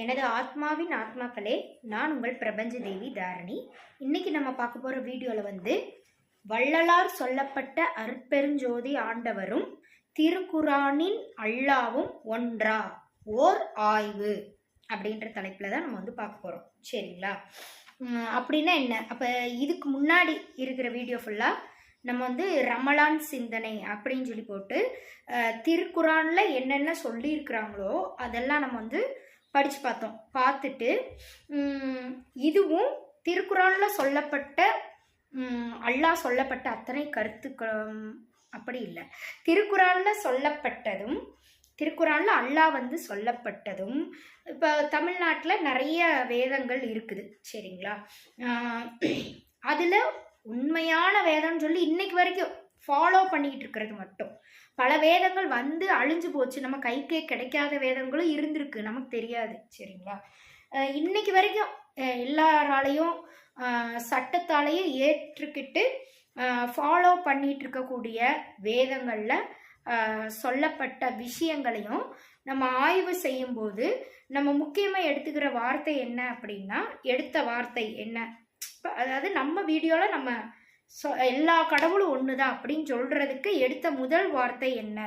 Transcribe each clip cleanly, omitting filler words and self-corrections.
எனது ஆத்மாவின் ஆத்மாக்களே, நான் உங்கள் பிரபஞ்ச தேவி தாரணி. இன்னைக்கு நம்ம பார்க்க போகிற வீடியோவில் வள்ளலார் சொல்லப்பட்ட அருட்பெருஞ்சோதி ஆண்டவரும் திருக்குரானின் அல்லாவும் ஒன்றா ஓர் ஆய்வு அப்படின்ற தலைப்பில் தான் நம்ம பார்க்க போகிறோம். சரிங்களா? அப்படின்னா என்ன? அப்போ இதுக்கு முன்னாடி இருக்கிற வீடியோ ஃபுல்லாக நம்ம ரமலான் சிந்தனை அப்படின்னு சொல்லி போட்டு திருக்குரானில் என்னென்ன சொல்லியிருக்கிறாங்களோ அதெல்லாம் நம்ம படித்து பார்த்தோம். பார்த்துட்டு இதுவும் திருக்குறானில் சொல்லப்பட்ட அல்லாஹ் சொல்லப்பட்ட அத்தனை கருத்துக்களும் அப்படி இல்லை. திருக்குறானில் சொல்லப்பட்டதும் திருக்குறானில் அல்லாஹ் சொல்லப்பட்டதும் இப்போ தமிழ்நாட்டில் நிறைய வேதங்கள் இருக்குது. சரிங்களா? அதில் உண்மையான வேதம்னு சொல்லி இன்னைக்கு வரைக்கும் ஃபாலோ பண்ணிக்கிட்டு இருக்கிறது மட்டும். பல வேதங்கள் அழிஞ்சு போச்சு. நம்ம கைக்கே கிடைக்காத வேதங்களும் இருந்திருக்கு, நமக்கு தெரியாது. சரிங்களா? இன்னைக்கு வரைக்கும் எல்லாராலையும் சட்டத்தாலையும் ஏற்றுக்கிட்டு ஃபாலோ பண்ணிட்டு இருக்கக்கூடிய வேதங்களில் சொல்லப்பட்ட விஷயங்களையும் நம்ம ஆய்வு செய்யும்போது நம்ம முக்கியமாக எடுத்துக்கிற வார்த்தை என்ன அப்படின்னா, எடுத்த வார்த்தை என்ன, அதாவது நம்ம வீடியோவில் நம்ம எல்லா கடவுளும் ஒன்று தான் அப்படின்னு சொல்கிறதுக்கு எடுத்த முதல் வார்த்தை என்ன,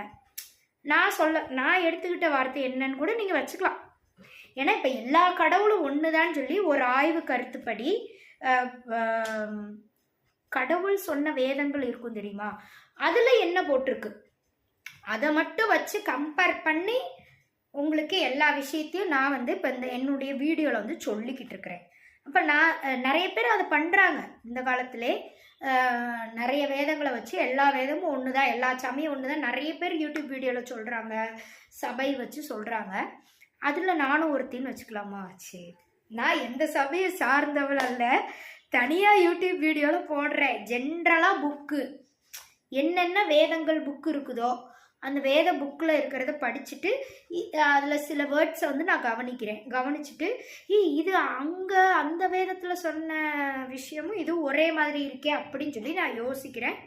நான் எடுத்துக்கிட்ட வார்த்தை என்னன்னு கூட நீங்கள் வச்சுக்கலாம். ஏன்னா இப்போ எல்லா கடவுளும் ஒன்று தான் சொல்லி ஒரு ஆய்வு கருத்துப்படி கடவுள் சொன்ன வேதங்கள் இருக்கும் தெரியுமா, அதில் என்ன போட்டிருக்கு அதை மட்டும் வச்சு கம்பேர் பண்ணி உங்களுக்கு எல்லா விஷயத்தையும் நான் இப்போ என்னுடைய வீடியோவில் சொல்லிக்கிட்டு இருக்கிறேன். அப்போ நிறைய பேர் அதை பண்ணுறாங்க. இந்த காலத்திலே நிறைய வேதங்களை வச்சு எல்லா வேதமும் ஒன்று தான், எல்லா சாமியும் ஒன்று தான் நிறைய பேர் யூடியூப் வீடியோவில் சொல்கிறாங்க, சபை வச்சு சொல்கிறாங்க. அதில் நானும் ஒருத்தின்னு வச்சுக்கலாமா? சரி, நான் எந்த சபையை சார்ந்தவள் அல்ல, தனியாக யூடியூப் வீடியோவில் போடுறேன். ஜென்ரலாக புக்கு என்னென்ன வேதங்கள் புக்கு இருக்குதோ அந்த வேத புக்கில் இருக்கிறத படிச்சுட்டு அதில் சில வேர்ட்ஸை நான் கவனிச்சுட்டு இது அங்கே அந்த வேதத்தில் சொன்ன விஷயமும் இது ஒரே மாதிரி இருக்கே அப்படின்னு சொல்லி நான் யோசிக்கிறேன்.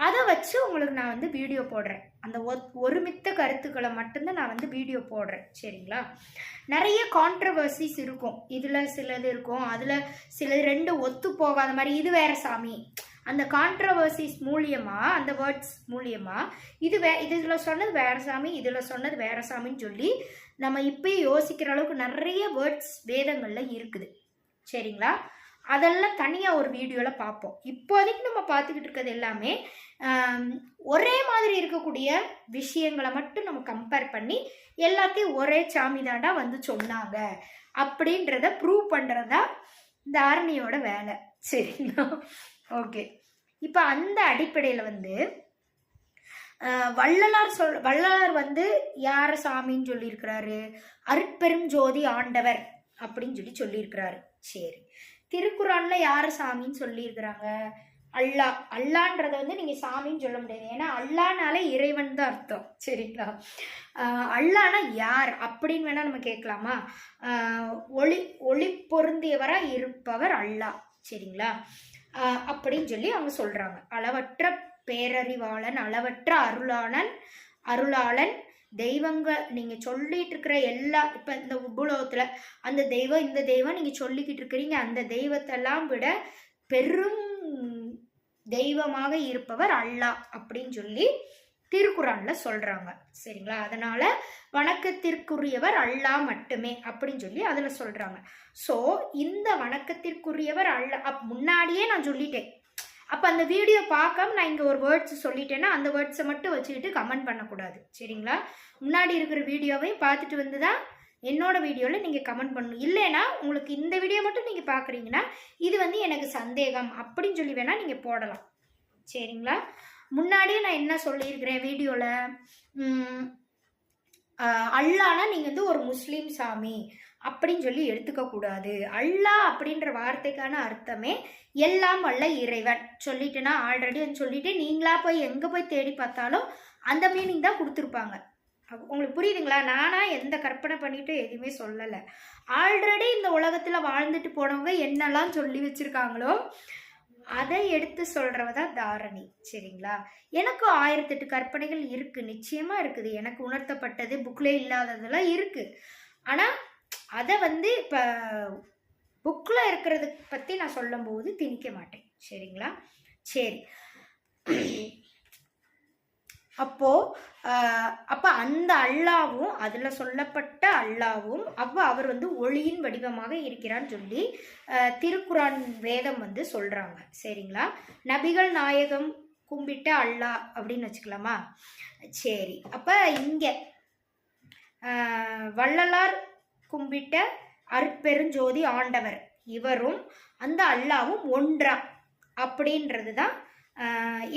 அதை வச்சு உங்களுக்கு நான் வீடியோ போடுறேன். அந்த ஒருமித்த கருத்துக்களை மட்டும்தான் நான் வீடியோ போடுறேன். சரிங்களா? நிறைய கான்ட்ரவர்சிஸ் இருக்கும். இதில் சிலது இருக்கும், அதில் சில ரெண்டு ஒத்து போகாத மாதிரி, இது வேற சாமி, அந்த கான்ட்ரவர்சிஸ் மூலியமாக, அந்த வேர்ட்ஸ் மூலியமாக இதில் சொன்னது வேற சாமி, இதில் சொன்னது வேற சாமின்னு சொல்லி நம்ம இப்போயே யோசிக்கிற அளவுக்கு நிறைய வேர்ட்ஸ் வேதங்களில் இருக்குது. சரிங்களா? அதெல்லாம் தனியாக ஒரு வீடியோவில் பார்ப்போம். இப்போதைக்கு நம்ம பார்த்துக்கிட்டு இருக்கிறது எல்லாமே ஒரே மாதிரி இருக்கக்கூடிய விஷயங்களை மட்டும் நம்ம கம்பேர் பண்ணி எல்லாத்தையும் ஒரே சாமி தாண்டா சொன்னாங்க அப்படின்றத ப்ரூவ் பண்ணுறதா தாரணியோட வேலை. சரிங்களா? ஓகே, இப்போ அந்த அடிப்படையில் வள்ளலார் யார சாமின்னு சொல்லியிருக்கிறாரு? அருட்பெரும் ஜோதி ஆண்டவர் அப்படின்னு சொல்லியிருக்கிறாரு. சரி, திருக்குறான்ல யார சாமின்னு சொல்லியிருக்கிறாங்க? அல்லான்றத நீங்கள் சாமின்னு சொல்ல முடியாது, ஏன்னா அல்லானாலே இறைவன் தான் அர்த்தம். சரிங்களா? அல்லானா யார் அப்படின்னு வேணா நம்ம கேட்கலாமா? ஒளி பொருந்தியவராக இருப்பவர் அல்லா. சரிங்களா? அப்படின்னு சொல்லி அவங்க சொல்றாங்க. அளவற்ற பேரறிவாளன், அளவற்ற அருளாளன் தெய்வங்கள் நீங்க சொல்லிட்டு இருக்கிற எல்லா, இப்ப இந்த உபுலோகத்துல அந்த தெய்வம் இந்த தெய்வம் நீங்க சொல்லிக்கிட்டு இருக்கிறீங்க, அந்த தெய்வத்தெல்லாம் விட பெரும் தெய்வமாக இருப்பவர் அல்லாஹ் அப்படின்னு சொல்லி திருக்குறான்ல சொல்றாங்க. சரிங்களா? அதனால வணக்கத்திற்குரியவர் அல்லாஹ் மட்டுமே அப்படின்னு சொல்லி அதுல சொல்றாங்க. ஸோ இந்த வணக்கத்திற்குரியவர் அல்லாஹ் முன்னாடியே நான் சொல்லிட்டேன். அப்போ அந்த வீடியோ பார்க்காம நான் இங்கே ஒரு வேர்ட்ஸ் சொல்லிட்டேன்னா அந்த வேர்ட்ஸை மட்டும் வச்சுக்கிட்டு கமெண்ட் பண்ணக்கூடாது. சரிங்களா? முன்னாடி இருக்கிற வீடியோவையும் பார்த்துட்டு தான் என்னோட வீடியோவில் நீங்கள் கமெண்ட் பண்ணணும். இல்லைன்னா உங்களுக்கு இந்த வீடியோ மட்டும் நீங்கள் பார்க்குறீங்கன்னா இது எனக்கு சந்தேகம் அப்படின்னு சொல்லி வேணால் நீங்கள் போடலாம். சரிங்களா? முன்னாடியே நான் என்ன சொல்லியிருக்கிறேன் வீடியோவில், அல்லானா நீங்கள் ஒரு முஸ்லீம் சாமி அப்படின்னு சொல்லி எடுத்துக்கக்கூடாது. அல்லாஹ் அப்படின்ற வார்த்தைக்கான அர்த்தமே எல்லாம் வல்ல இறைவன். சொல்லிட்டேன்னா ஆல்ரெடி சொல்லிட்டு நீங்களா போய் எங்கே போய் தேடி பார்த்தாலும் அந்த மீனிங் தான் கொடுத்துருப்பாங்க. உங்களுக்கு புரியுதுங்களா? நானா எந்த கற்பனை பண்ணிட்டு எதுவுமே சொல்லலை. ஆல்ரெடி இந்த உலகத்தில் வாழ்ந்துட்டு போனவங்க என்னெல்லாம் சொல்லி வச்சுருக்காங்களோ அதை எடுத்து சொல்கிறவ தான் தாரணி. சரிங்களா? எனக்கு 1008 கற்பனைகள் இருக்குது, நிச்சயமாக இருக்குது. எனக்கு உணர்த்தப்பட்டது புக்கில் இல்லாததெல்லாம் இருக்குது. ஆனால் அதை வந்து இப்போ புக்கில் இருக்கிறது பற்றி நான் சொல்லும்போது திணிக்க மாட்டேன். சரிங்களா? சரி. அப்போ அந்த அல்லாவும் அதில் சொல்லப்பட்ட அல்லாவும் அவர் வந்து ஒளியின் வடிவமாக இருக்கிறான்னு சொல்லி திருக்குரான் வேதம் வந்து சொல்கிறாங்க. சரிங்களா? நபிகள் நாயகம் கும்பிட்ட அல்லா அப்படின்னு வச்சுக்கலாமா? சரி. அப்போ இங்கே வள்ளலார் கும்பிட்ட அருட்பெருஞ்சோதி ஆண்டவர் இவரும் அந்த அல்லாவும் ஒன்றா அப்படின்றது தான்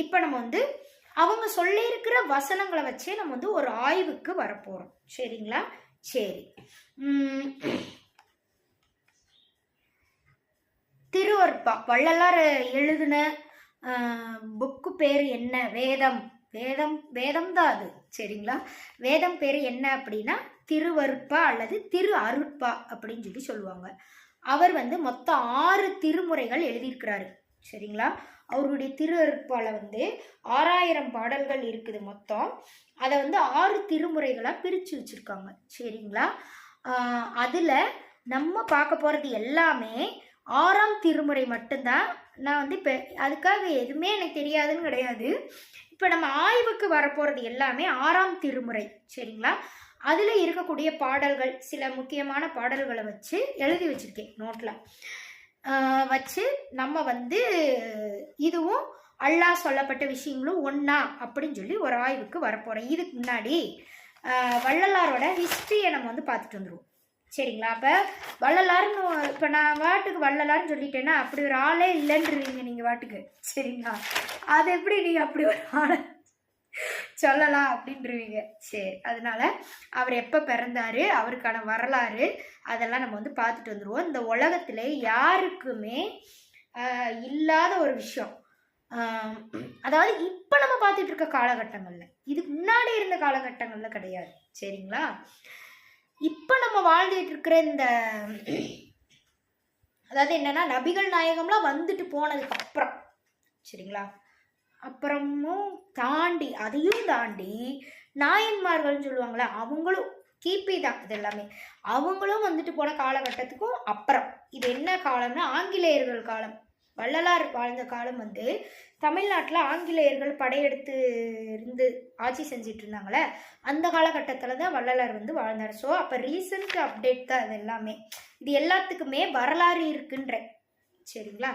இப்போ நம்ம வந்து அவங்க சொல்லியிருக்கிற வசனங்களை வச்சே நம்ம வந்து ஒரு ஆய்வுக்கு வரப்போகிறோம். சரிங்களா? சரி. திருவருட்பா வள்ளலார் எழுதின புக்கு பேர் என்ன? வேதம். வேதம் வேதம் தான் அது. சரிங்களா? வேதம் பேர் என்ன அப்படின்னா திருவருட்பா அல்லது திரு அருட்பா அப்படின்னு சொல்லி சொல்லுவாங்க. அவர் வந்து மொத்தம் 6 திருமுறைகள் எழுதியிருக்கிறாரு. சரிங்களா? அவருடைய திரு அருட்பால வந்து 6000 பாடல்கள் இருக்குது மொத்தம். அதை வந்து 6 திருமுறைகளாக பிரித்து வச்சுருக்காங்க. சரிங்களா? அதில் நம்ம பார்க்க போகிறது எல்லாமே 6ஆம் திருமுறை மட்டும்தான். நான் வந்து இப்போ அதுக்காக எதுவுமே எனக்கு தெரியாதுன்னு கிடையாது. இப்போ நம்ம ஆய்வுக்கு வரப்போகிறது எல்லாமே 6ஆம் திருமுறை. சரிங்களா? அதில் இருக்கக்கூடிய பாடல்கள், சில முக்கியமான பாடல்களை வச்சு எழுதி வச்சுருக்கேன் நோட்டில் வச்சு நம்ம வந்து இதுவும் அல்லாஹ் சொல்லப்பட்ட விஷயங்களும் ஒன்றா அப்படின்னு சொல்லி ஒரு ஆய்வுக்கு வரப்போகிறோம். இதுக்கு முன்னாடி வள்ளலாரோட ஹிஸ்ட்ரியை நம்ம வந்து பார்த்துட்டு வந்துடுவோம். சரிங்களா? அப்போ வள்ளலார்னு இப்போ நான் வாட்டுக்கு வள்ளலார்னு சொல்லிட்டேன்னா அப்படி ஒரு ஆளே இல்லைன்றீங்க நீங்கள் வாட்டுக்கு. சரிங்களா? அது எப்படி நீங்கள் அப்படி ஒரு ஆளை சொல்லலாம் அப்படின்றீங்க. சரி, அதனால அவர் எப்போ பிறந்தாரு, அவருக்கான வரலாறு அதெல்லாம் நம்ம வந்து பார்த்துட்டு வந்துடுவோம். இந்த உலகத்திலே யாருக்குமே இல்லாத ஒரு விஷயம், அதாவது இப்போ நம்ம பார்த்துட்டு இருக்க காலகட்டங்களில், இதுக்கு முன்னாடி இருந்த காலகட்டங்களில் கிடையாது. சரிங்களா? இப்போ நம்ம வாழ்ந்துட்டு இருக்கிற இந்த அதாவது என்னன்னா நபிகள் நாயகம்லாம் வந்துட்டு போனதுக்கு அப்புறம், சரிங்களா, அப்புறமும் தாண்டி அதையும் தாண்டி நாயன்மார்கள்னு சொல்லுவாங்களே, அவங்களும் கிபி தான் இது எல்லாமே, அவங்களும் வந்துட்டு போன காலகட்டத்துக்கும் அப்புறம். இது என்ன காலம்னா ஆங்கிலேயர்கள் காலம். வள்ளலார் வாழ்ந்த காலம் வந்து தமிழ்நாட்டில் ஆங்கிலேயர்கள் படையெடுத்து இருந்து ஆட்சி செஞ்சிட்டு இருந்தாங்களே, அந்த காலகட்டத்தில் தான் வள்ளலார் வந்து வாழ்ந்தார். ஸோ அப்போ ரீசன்ட் அப்டேட் தான் அது எல்லாமே. இது எல்லாத்துக்குமே வரலாறு இருக்குன்ற. சரிங்களா?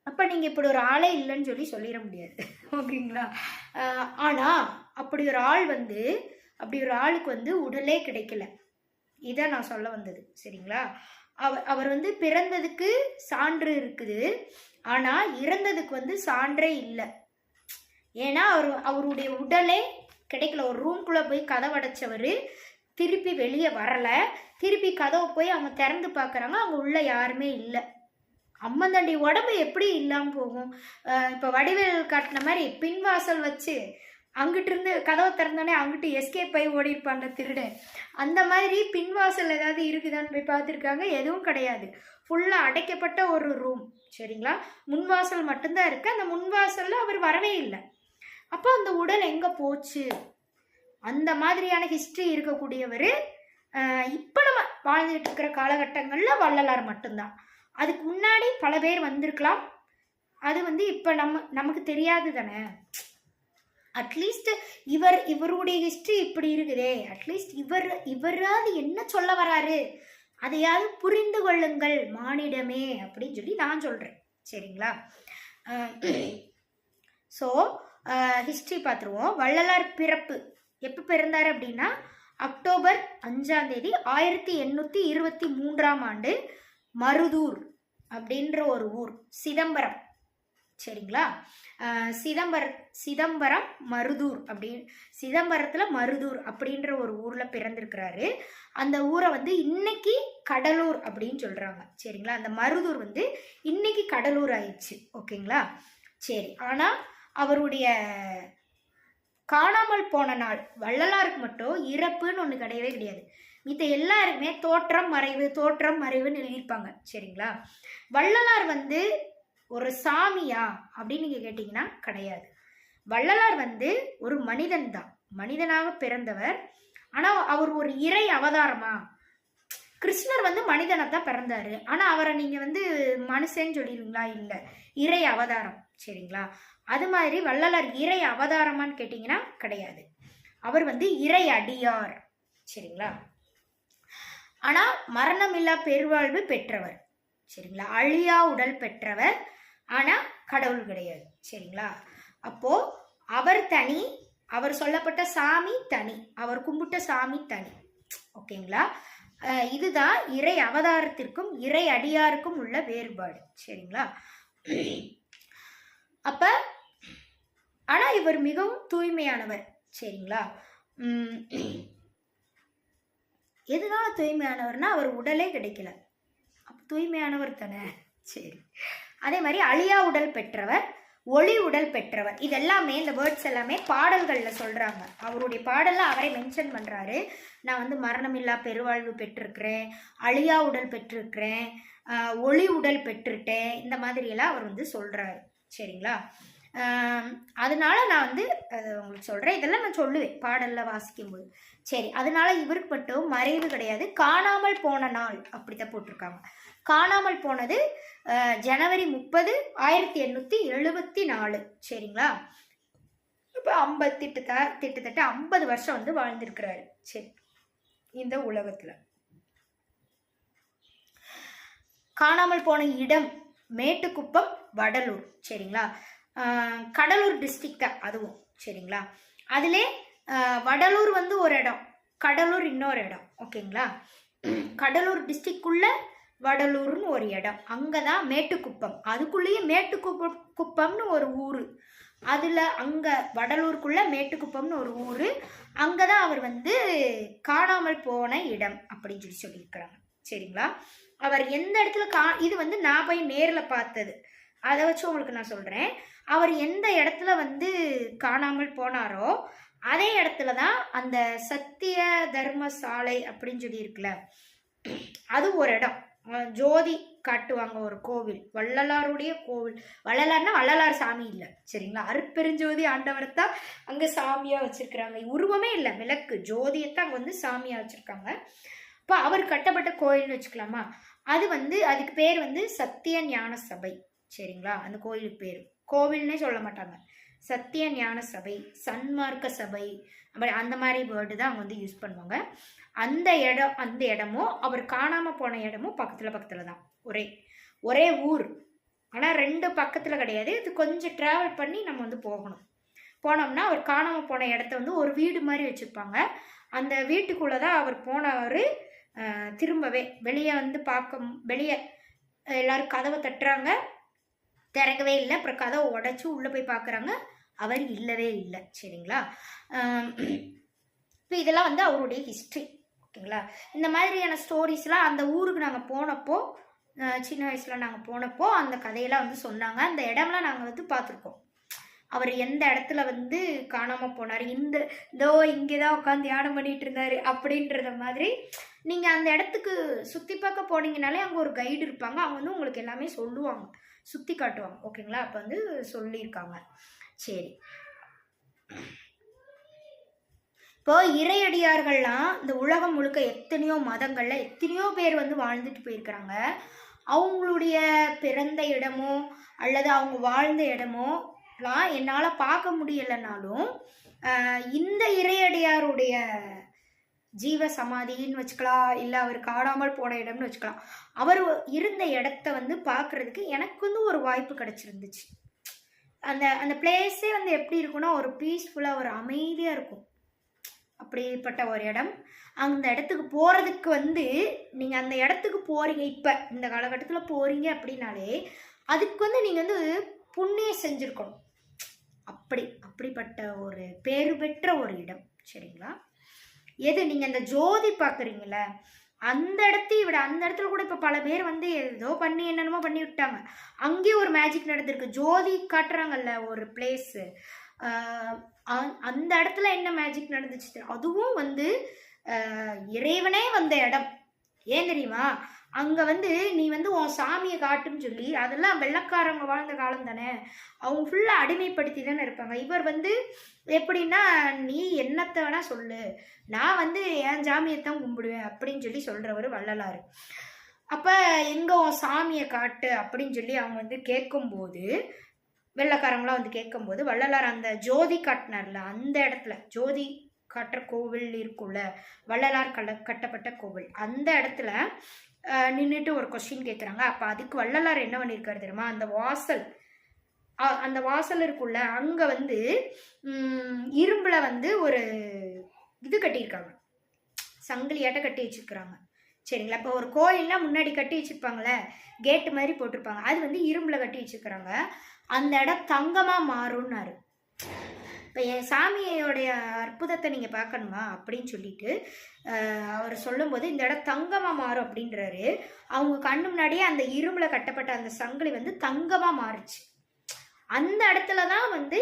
அப்போ நீங்கள் இப்படி ஒரு ஆளே இல்லைன்னு சொல்லி சொல்லிட முடியாது. ஓகேங்களா? ஆனால் அப்படி ஒரு ஆள் வந்து, அப்படி ஒரு ஆளுக்கு வந்து உடலே கிடைக்கல. இதை நான் சொல்ல வந்தது. சரிங்களா? அவர் வந்து பிறந்ததுக்கு சான்று இருக்குது, ஆனால் இறந்ததுக்கு வந்து சான்றே இல்லை. ஏன்னா அவருடைய உடலே கிடைக்கல. ஒரு ரூம்குள்ளே போய் கதவை அடைச்சவர் திருப்பி வெளியே வரலை. திருப்பி கதவை போய் அவங்க திறந்து பார்க்குறாங்க, அவங்க உள்ள யாருமே இல்லை. அம்மந்தாண்டி உடம்பு எப்படி இல்லாமல் போகும்? இப்போ வடிவேல் காட்டின மாதிரி பின்வாசல் வச்சு அங்கிட்டு இருந்து கதவை திறந்தோடனே அங்கிட்டு எஸ்கேப் ஆகி ஓடி இருப்பாங்க திருடன். அந்த மாதிரி பின்வாசல் ஏதாவது இருக்குதான்னு போய் பார்த்துருக்காங்க, எதுவும் கிடையாது. ஃபுல்லாக அடைக்கப்பட்ட ஒரு ரூம். சரிங்களா? முன்வாசல் மட்டும்தான் இருக்குது. அந்த முன்வாசலில் அவர் வரவே இல்லை. அப்போ அந்த உடல் எங்கே போச்சு? அந்த மாதிரியான ஹிஸ்ட்ரி இருக்கக்கூடியவர் இப்போ நம்ம வாழ்ந்துட்டு இருக்கிற காலகட்டங்களில் வள்ளலார் மட்டும்தான். அதுக்கு முன்னாடி பல பேர் வந்திருக்கலாம், அது வந்து இப்போ நமக்கு தெரியாது தானே. அட்லீஸ்ட் இவருடைய ஹிஸ்ட்ரி இப்படி இருக்குதே, அட்லீஸ்ட் இவராது என்ன சொல்ல வராரு அதையாவது புரிந்து கொள்ளுங்கள் மானிடமே அப்படின்னு சொல்லி நான் சொல்கிறேன். சரிங்களா? ஸோ ஹிஸ்ட்ரி பார்த்துருவோம். வள்ளலார் பிறப்பு எப்போ பிறந்தார் அப்படின்னா அக்டோபர் 5ஆம் தேதி 1823ஆம் ஆண்டு மருதூர் அப்படின்ற ஒரு ஊர், சிதம்பரம். சரிங்களா? சிதம்பரம் மருதூர் சிதம்பரத்தில் மருதூர் அப்படின்ற ஒரு ஊரில் பிறந்திருக்கிறாரு. அந்த ஊரை வந்து இன்னைக்கு கடலூர் அப்படின்னு சொல்கிறாங்க. சரிங்களா? அந்த மருதூர் வந்து இன்னைக்கு கடலூர் ஆயிடுச்சு. ஓகேங்களா? சரி. ஆனால் அவருடைய காணாமல் போன நாள் வள்ளலாருக்கு மட்டும் இறப்புன்னு ஒன்று கிடையவே கிடையாது. மித்த எல்லாருக்குமே தோற்றம் மறைவுன்னு எழுதியிருப்பாங்க. சரிங்களா? வள்ளலார் வந்து ஒரு சாமியா அப்படின்னு நீங்கள் கேட்டிங்கன்னா கிடையாது. வள்ளலார் வந்து ஒரு மனிதன் தான், மனிதனாக பிறந்தவர். ஆனால் அவர் ஒரு இறை அவதாரமா? கிருஷ்ணர் வந்து மனிதனை தான் பிறந்தாரு, ஆனால் அவரை நீங்கள் வந்து மனுஷன்னு சொல்லிடுவீங்களா? இல்லை, இறை அவதாரம். சரிங்களா? அது மாதிரி வள்ளலார் இறை அவதாரமான்னு கேட்டிங்கன்னா கிடையாது. அவர் வந்து இறை அடியார். சரிங்களா? ஆனால் மரணமில்லா பெருவாழ்வு பெற்றவர். சரிங்களா? அழியா உடல் பெற்றவர், ஆனால் கடவுள் கிடையாது. சரிங்களா? அப்போ அவர் தனி, அவர் சொல்லப்பட்ட சாமி தனி, அவர் கும்பிட்ட சாமி தனி. ஓகேங்களா? இதுதான் இறை அவதாரத்திற்கும் இறை அடியாருக்கும் உள்ள வேறுபாடு. சரிங்களா? அப்ப ஆனா இவர் மிகவும் தூய்மையானவர். சரிங்களா? எதனால தூய்மையானவர்னா அவர் உடலே கிடைக்கல, அப்ப தூய்மையானவர் தானே. சரி. அதே மாதிரி அழியா உடல் பெற்றவர், ஒளி உடல் பெற்றவர். இது எல்லாமே இந்த வேர்ட்ஸ் எல்லாமே பாடல்களில் சொல்கிறாங்க. அவருடைய பாடலில் அவரை மென்ஷன் பண்ணுறாரு. நான் வந்து மரணமில்லா பெருவாழ்வு பெற்றிருக்கிறேன், அழியா உடல் பெற்றிருக்கிறேன், ஒளி உடல் பெற்றுட்டேன், இந்த மாதிரியெல்லாம் அவர் வந்து சொல்கிறாரு. சரிங்களா? அதனால நான் வந்து உங்களுக்கு சொல்கிறேன், இதெல்லாம் நான் சொல்லுவேன் பாடலில் வாசிக்கும்போது. சரி. அதனால இவருக்கு மட்டும் மறைவு கிடையாது, காணாமல் போன நாள் அப்படித்தான் போட்டிருக்காங்க. காணாமல் போனது ஜனவரி 30, 1874. சரிங்களா? இப்போ கிட்டத்தட்ட 50 வருஷம் வந்து வாழ்ந்திருக்கிறாரு. சரி, இந்த உலகத்தில். காணாமல் போன இடம் மேட்டுக்குப்பம், வடலூர். சரிங்களா? கடலூர் டிஸ்ட்ரிக்ட் தான் அதுவும். சரிங்களா? அதிலே வடலூர் வந்து ஒரு இடம், கடலூர் இன்னொரு இடம். ஓகேங்களா? கடலூர் டிஸ்ட்ரிக்டுள்ள வடலூர்னு ஒரு இடம், அங்கே தான் மேட்டுக்குப்பம். அதுக்குள்ளேயே மேட்டுக்குப்பம்னு ஒரு ஊர், அதில் அங்கே வடலூருக்குள்ள மேட்டுக்குப்பம்னு ஒரு ஊர், அங்கே தான் அவர் வந்து காணாமல் போன இடம் அப்படின்னு சொல்லியிருக்கிறாங்க. சரிங்களா? அவர் எந்த இடத்துல இது வந்து நான் போய் நேரில் பார்த்தது, அதை வச்சு உங்களுக்கு நான் சொல்கிறேன். அவர் எந்த இடத்துல வந்து காணாமல் போனாரோ அதே இடத்துல தான் அந்த சத்திய தர்மசாலை அப்படின்னு சொல்லி இருக்குல்ல, அது ஒரு இடம். ஜோதி காட்டுவாங்க, ஒரு கோவில், வள்ளலாருடைய கோவில். வள்ளலார்னா வள்ளலார் சாமி இல்லை. சரிங்களா? அருட்பெருஞ்சோதி ஆண்டவரை தான் அங்கே சாமியாக வச்சுருக்கிறாங்க. உருவமே இல்லை, விளக்கு ஜோதியத்தான் அங்கே வந்து சாமியாக வச்சுருக்காங்க. இப்போ அவர் கட்டப்பட்ட கோயில்னு வச்சுக்கலாமா? அது வந்து அதுக்கு பேர் வந்து சத்திய ஞான சபை. சரிங்களா? அந்த கோயிலுக்கு பேர் கோவில்னே சொல்ல மாட்டாங்க, சத்திய ஞான சபை, சன்மார்க்க சபை, அந்த மாதிரி வேர்டு தான் அவங்க வந்து யூஸ் பண்ணுவாங்க. அந்த இடமும் அவர் காணாமல் போன இடமும் பக்கத்தில் தான், ஒரே ஊர். ஆனால் 2 பக்கத்தில் கிடையாது. இது கொஞ்சம் ட்ராவல் பண்ணி நம்ம வந்து போனோம்னா அவர் காணாமல் போன இடத்த வந்து ஒரு வீடு மாதிரி வச்சுருப்பாங்க. அந்த வீட்டுக்குள்ளே தான் அவர் போனவர். திரும்பவே வெளியே வந்து வெளியே எல்லாரும் கதவை தட்டுறாங்க, திறக்கவே இல்லை. அப்புறம் கதவை உடைச்சி உள்ளே போய் பார்க்குறாங்க, அவர் இல்லவே இல்லை. சரிங்களா? இப்போ இதெல்லாம் வந்து அவருடைய ஹிஸ்ட்ரி. ஓகேங்களா? இந்த மாதிரியான ஸ்டோரிஸ்லாம் அந்த ஊருக்கு நாங்கள் போனப்போ, சின்ன வயசில் நாங்கள் போனப்போ அந்த கதையெல்லாம் வந்து சொன்னாங்க. அந்த இடம்லாம் நாங்கள் வந்து பார்த்துருக்கோம். அவர் எந்த இடத்துல வந்து காணாமல் போனார், இதோ இங்கே தான் உட்காந்து தியானம் பண்ணிட்டு இருந்தார் அப்படின்றத மாதிரி. நீங்கள் அந்த இடத்துக்கு சுற்றி பார்க்க போனீங்கனாலே அங்கே ஒரு கைடு இருப்பாங்க, அவங்க வந்து உங்களுக்கு எல்லாமே சொல்லுவாங்க, சுற்றி காட்டுவாங்க. ஓகேங்களா? அப்போ வந்து சொல்லியிருக்காங்க. சரி. இப்போ இறையடியார்கள்லாம் இந்த உலகம் முழுக்க எத்தனையோ மதங்கள்ல எத்தனையோ பேர் வந்து வாழ்ந்துட்டு போயிருக்கிறாங்க. அவங்களுடைய பிறந்த இடமோ அல்லது அவங்க வாழ்ந்த இடமோலாம் என்னால் பார்க்க முடியலைனாலும் இந்த இறையடியாருடைய ஜீவ சமாதின்னு வச்சுக்கலாம், இல்லை அவர் காணாமல் போன இடம்னு வச்சுக்கலாம், அவர் இருந்த இடத்த வந்து பார்க்குறதுக்கு எனக்கு வந்து ஒரு வாய்ப்பு கிடச்சிருந்துச்சு. அந்த பிளேஸே வந்து எப்படி இருக்குன்னா ஒரு பீஸ்ஃபுல்லாக, ஒரு அமைதியாக இருக்கும். அப்படிப்பட்ட ஒரு இடம். அந்த இடத்துக்கு போகிறதுக்கு வந்து நீங்கள் அந்த இடத்துக்கு போகிறீங்க, இப்போ இந்த காலகட்டத்தில் போகிறீங்க அப்படின்னாலே அதுக்கு வந்து நீங்கள் வந்து புண்ணியம் செஞ்சுருக்கணும். அப்படிப்பட்ட ஒரு பேரு பெற்ற ஒரு இடம். சரிங்களா? எது நீங்கள் அந்த ஜோதி பார்க்குறீங்கள அந்த இடத்தையும் விட அந்த இடத்துல கூட இப்போ பல பேர் வந்து ஏதோ பண்ணி என்னென்னமோ பண்ணி விட்டாங்க. அங்கேயும் ஒரு மேஜிக் நடந்திருக்கு. ஜோதி காட்டுறாங்கல்ல ஒரு பிளேஸு, அந்த இடத்துல என்ன மேஜிக் நடந்துச்சு, அதுவும் வந்து இறைவனே வந்த இடம். ஏன் தெரியுமா? அங்கே வந்து நீ வந்து உன் சாமியை காட்டுன்னு சொல்லி, அதெல்லாம் வெள்ளைக்காரங்க வாழ்ந்த காலம் தானே, அவங்க ஃபுல்லாக அடிமைப்படுத்தி தானே இருப்பாங்க. இவர் வந்து எப்படின்னா, நீ என்னத்தை வேணா சொல்லு, நான் வந்து என் சாமியைத்தான் கும்பிடுவேன் அப்படின்னு சொல்லி சொல்கிறவர் வள்ளலார். அப்போ எங்கே உன் சாமியை காட்டு அப்படின்னு சொல்லி அவங்க வந்து கேட்கும்போது, வெள்ளைக்காரங்களாம் வந்து கேட்கும்போது வள்ளலார் அந்த ஜோதி காட்டினார்ல, அந்த இடத்துல ஜோதி காட்டுற கோவில் இருக்குல்ல, வள்ளலார் கட்டப்பட்ட கோவில், அந்த இடத்துல நின்றுட்டு ஒரு கொஸ்டின் கேட்குறாங்க. அப்போ அதுக்கு வள்ளலார் என்ன பண்ணியிருக்காரு தெரியுமா, அந்த வாசல் இருக்குல்ல, அங்கே வந்து இரும்பில் வந்து ஒரு இது கட்டியிருக்காங்க, சங்கிலியாட்ட கட்டி வச்சுருக்குறாங்க. சரிங்களா? இப்போ ஒரு கோயிலில் முன்னாடி கட்டி வச்சுருப்பாங்களே, கேட்டு மாதிரி போட்டிருப்பாங்க, அது வந்து இரும்பில் கட்டி வச்சுருக்குறாங்க. அந்த இடம் தங்கமாக மாறும்னாரு. இப்போ என் சாமியோடைய அற்புதத்தை நீங்கள் பார்க்கணுமா அப்படின்னு சொல்லிட்டு அவர் சொல்லும்போது, இந்த இடம் தங்கமாக மாறும் அப்படின்றாரு. அவங்க கண்ணு முன்னாடியே அந்த இரும்பில் கட்டப்பட்ட அந்த சங்கிலி வந்து தங்கமாக மாறுச்சு. அந்த இடத்துல தான் வந்து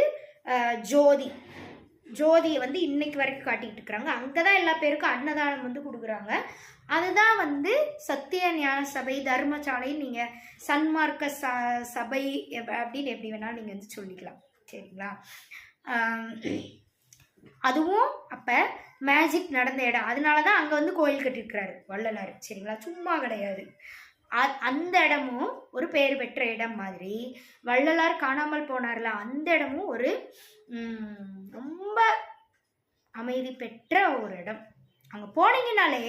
ஜோதியை வந்து இன்னைக்கு வரைக்கும் காட்டிகிட்டு இருக்கிறாங்க. அங்கே தான் எல்லா பேருக்கும் அன்னதானம் வந்து கொடுக்குறாங்க. அதுதான் வந்து சத்திய ஞான சபை, தர்மசாலை, நீங்கள் சன்மார்க்க சபை அப்படின்னு எப்படி வேணாலும் நீங்கள் வந்து சொல்லிக்கலாம். சரிங்களா? அதுவும் அப்போ மேஜிக் நடந்த இடம், அதனால தான் அங்கே வந்து கோயில் கட்டியிருக்கிறாரு வள்ளலார். சரிங்களா? சும்மா கிடையாது. அந்த இடமும் ஒரு பேர் பெற்ற இடம் மாதிரி, வள்ளலார் காணாமல் போனார்ல, அந்த இடமும் ஒரு ரொம்ப அமைதி பெற்ற ஒரு இடம். அங்கே போனீங்கனாலே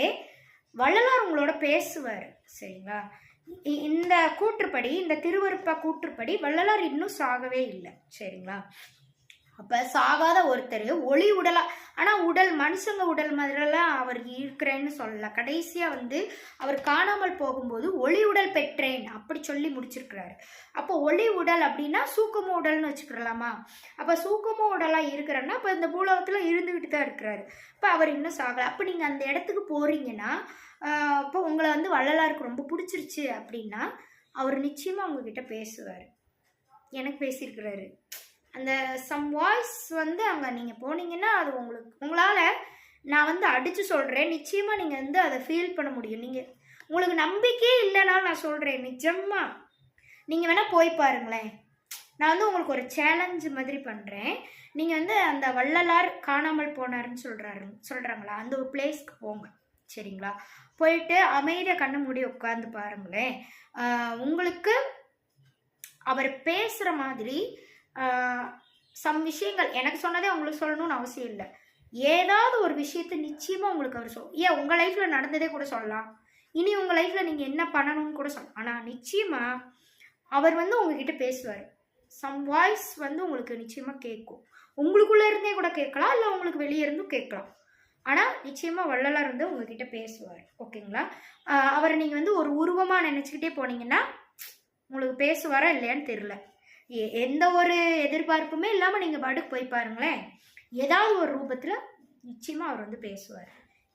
வள்ளலார் உங்களோட பேசுவார். சரிங்களா? இந்த கூற்றுப்படி, இந்த திருவருப்பா கூற்றுப்படி வள்ளலார் இன்னும் சாகவே இல்லை. சரிங்களா? அப்போ சாகாத ஒருத்தர் ஒளி உடலா, ஆனால் உடல் மனுஷங்க உடல் மாதிரிலாம் அவர் இருக்கிறேன்னு சொல்லலாம். கடைசியாக வந்து அவர் காணாமல் போகும்போது ஒளி உடல் பெற்றேன் அப்படி சொல்லி முடிச்சிருக்கிறாரு. அப்போ ஒளி உடல் அப்படின்னா சூக்கும உடல்னு வச்சுக்கிறலாமா? அப்போ சூக்கும உடலாக இருக்கிறன்னா இப்போ இந்த பூலோகத்தில் இருந்துக்கிட்டு தான் இருக்கிறாரு. இப்போ அவர் இன்னும் சாகலை. அப்போ நீங்கள் அந்த இடத்துக்கு போகிறீங்கன்னா, இப்போ உங்களை வந்து வள்ளலாருக்கு ரொம்ப பிடிச்சிருச்சு அப்படின்னா அவர் நிச்சயமாக உங்ககிட்ட பேசுவார். எனக்கு பேசியிருக்கிறாரு. அந்த சம் வாய்ஸ் வந்து அங்கே நீங்கள் போனீங்கன்னா அது உங்களால் நான் வந்து அடித்து சொல்கிறேன், நிச்சயமாக நீங்கள் வந்து அதை ஃபீல் பண்ண முடியும். உங்களுக்கு நம்பிக்கையே இல்லைனாலும் நான் சொல்கிறேன், நிஜமாக நீங்கள் வேணால் போய் பாருங்களேன். நான் வந்து உங்களுக்கு ஒரு சேலஞ்சு மாதிரி பண்ணுறேன். நீங்கள் வந்து அந்த வள்ளலார் காணாமல் போனாருன்னு சொல்கிறாங்களா, அந்த ஒரு பிளேஸ்க்கு போங்க. சரிங்களா? போயிட்டு அமைதியாக கண்ணை மூடி உட்காந்து பாருங்களேன். உங்களுக்கு அவர் பேசுகிற மாதிரி சம் விஷயங்கள் எனக்கு சொன்னதே உங்களுக்கு சொல்லணும்னு அவசியம் இல்லை. ஏதாவது ஒரு விஷயத்தை நிச்சயமாக உங்களுக்கு அவர் ஏன் உங்கள் லைஃப்பில் நடந்ததே கூட சொல்லலாம், இனி உங்கள் லைஃப்பில் நீங்கள் என்ன பண்ணணும்னு கூட சொல்லலாம். ஆனால் நிச்சயமாக அவர் வந்து உங்ககிட்ட பேசுவார். சம் வாய்ஸ் வந்து உங்களுக்கு நிச்சயமாக கேட்கும். உங்களுக்குள்ளே இருந்தே கூட கேட்கலாம், இல்லை உங்களுக்கு வெளியே இருந்தும் கேட்கலாம். ஆனால் நிச்சயமாக வள்ளலார் வந்து உங்ககிட்ட பேசுவார். ஓகேங்களா? அவரை நீங்கள் வந்து ஒரு உருவமாக நினச்சிக்கிட்டே போனீங்கன்னா உங்களுக்கு பேசுவாரா இல்லையான்னு தெரில. எந்த ஒரு எதிர்பார்ப்புமே இல்லாமல் நீங்கள் பாட்டுக்கு போய் பாருங்களேன், ஏதாவது ஒரு ரூபத்தில் நிச்சயமாக அவர் வந்து பேசுவார்.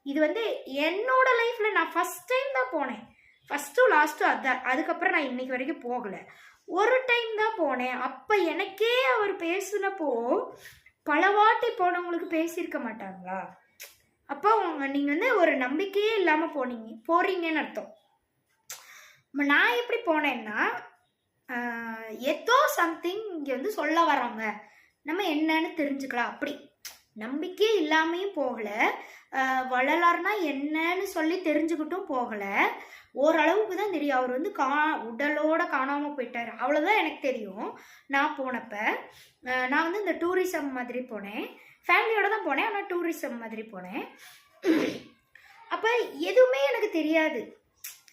இது வந்து என்னோட லைஃப்பில் நான் ஃபஸ்ட் டைம் தான் போனேன். ஃபஸ்ட்டு லாஸ்ட்டு அதுக்கப்புறம் நான் இன்னைக்கு வரைக்கும் போகலை. ஒரு டைம் தான் போனேன். அப்போ எனக்கே அவர் பேசுனப்போ பல வாட்டி போனவங்களுக்கு பேசியிருக்க மாட்டாங்களா? அப்போ நீங்கள் வந்து ஒரு நம்பிக்கையே இல்லாமல் போறீங்கன்னு அர்த்தம். நான் எப்படி போனேன்னா, ஏதோ சம்திங் இங்கே வந்து சொல்ல வராங்க, நம்ம என்னன்னு தெரிஞ்சுக்கலாம், அப்படி நம்பிக்கையே இல்லாமையும் போகலை. வள்ளலார்னா என்னன்னு சொல்லி தெரிஞ்சுக்கிட்டும் போகலை. ஓரளவுக்கு தான் தெரியும். அவர் வந்து உடலோட காணாமல் போயிட்டார், அவ்வளோதான் எனக்கு தெரியும். நான் போனப்போ நான் வந்து இந்த டூரிசம் மாதிரி போனேன், ஃபேமிலியோட தான் போனேன், ஆனால் டூரிசம் மாதிரி போனேன். அப்போ எதுவுமே எனக்கு தெரியாது.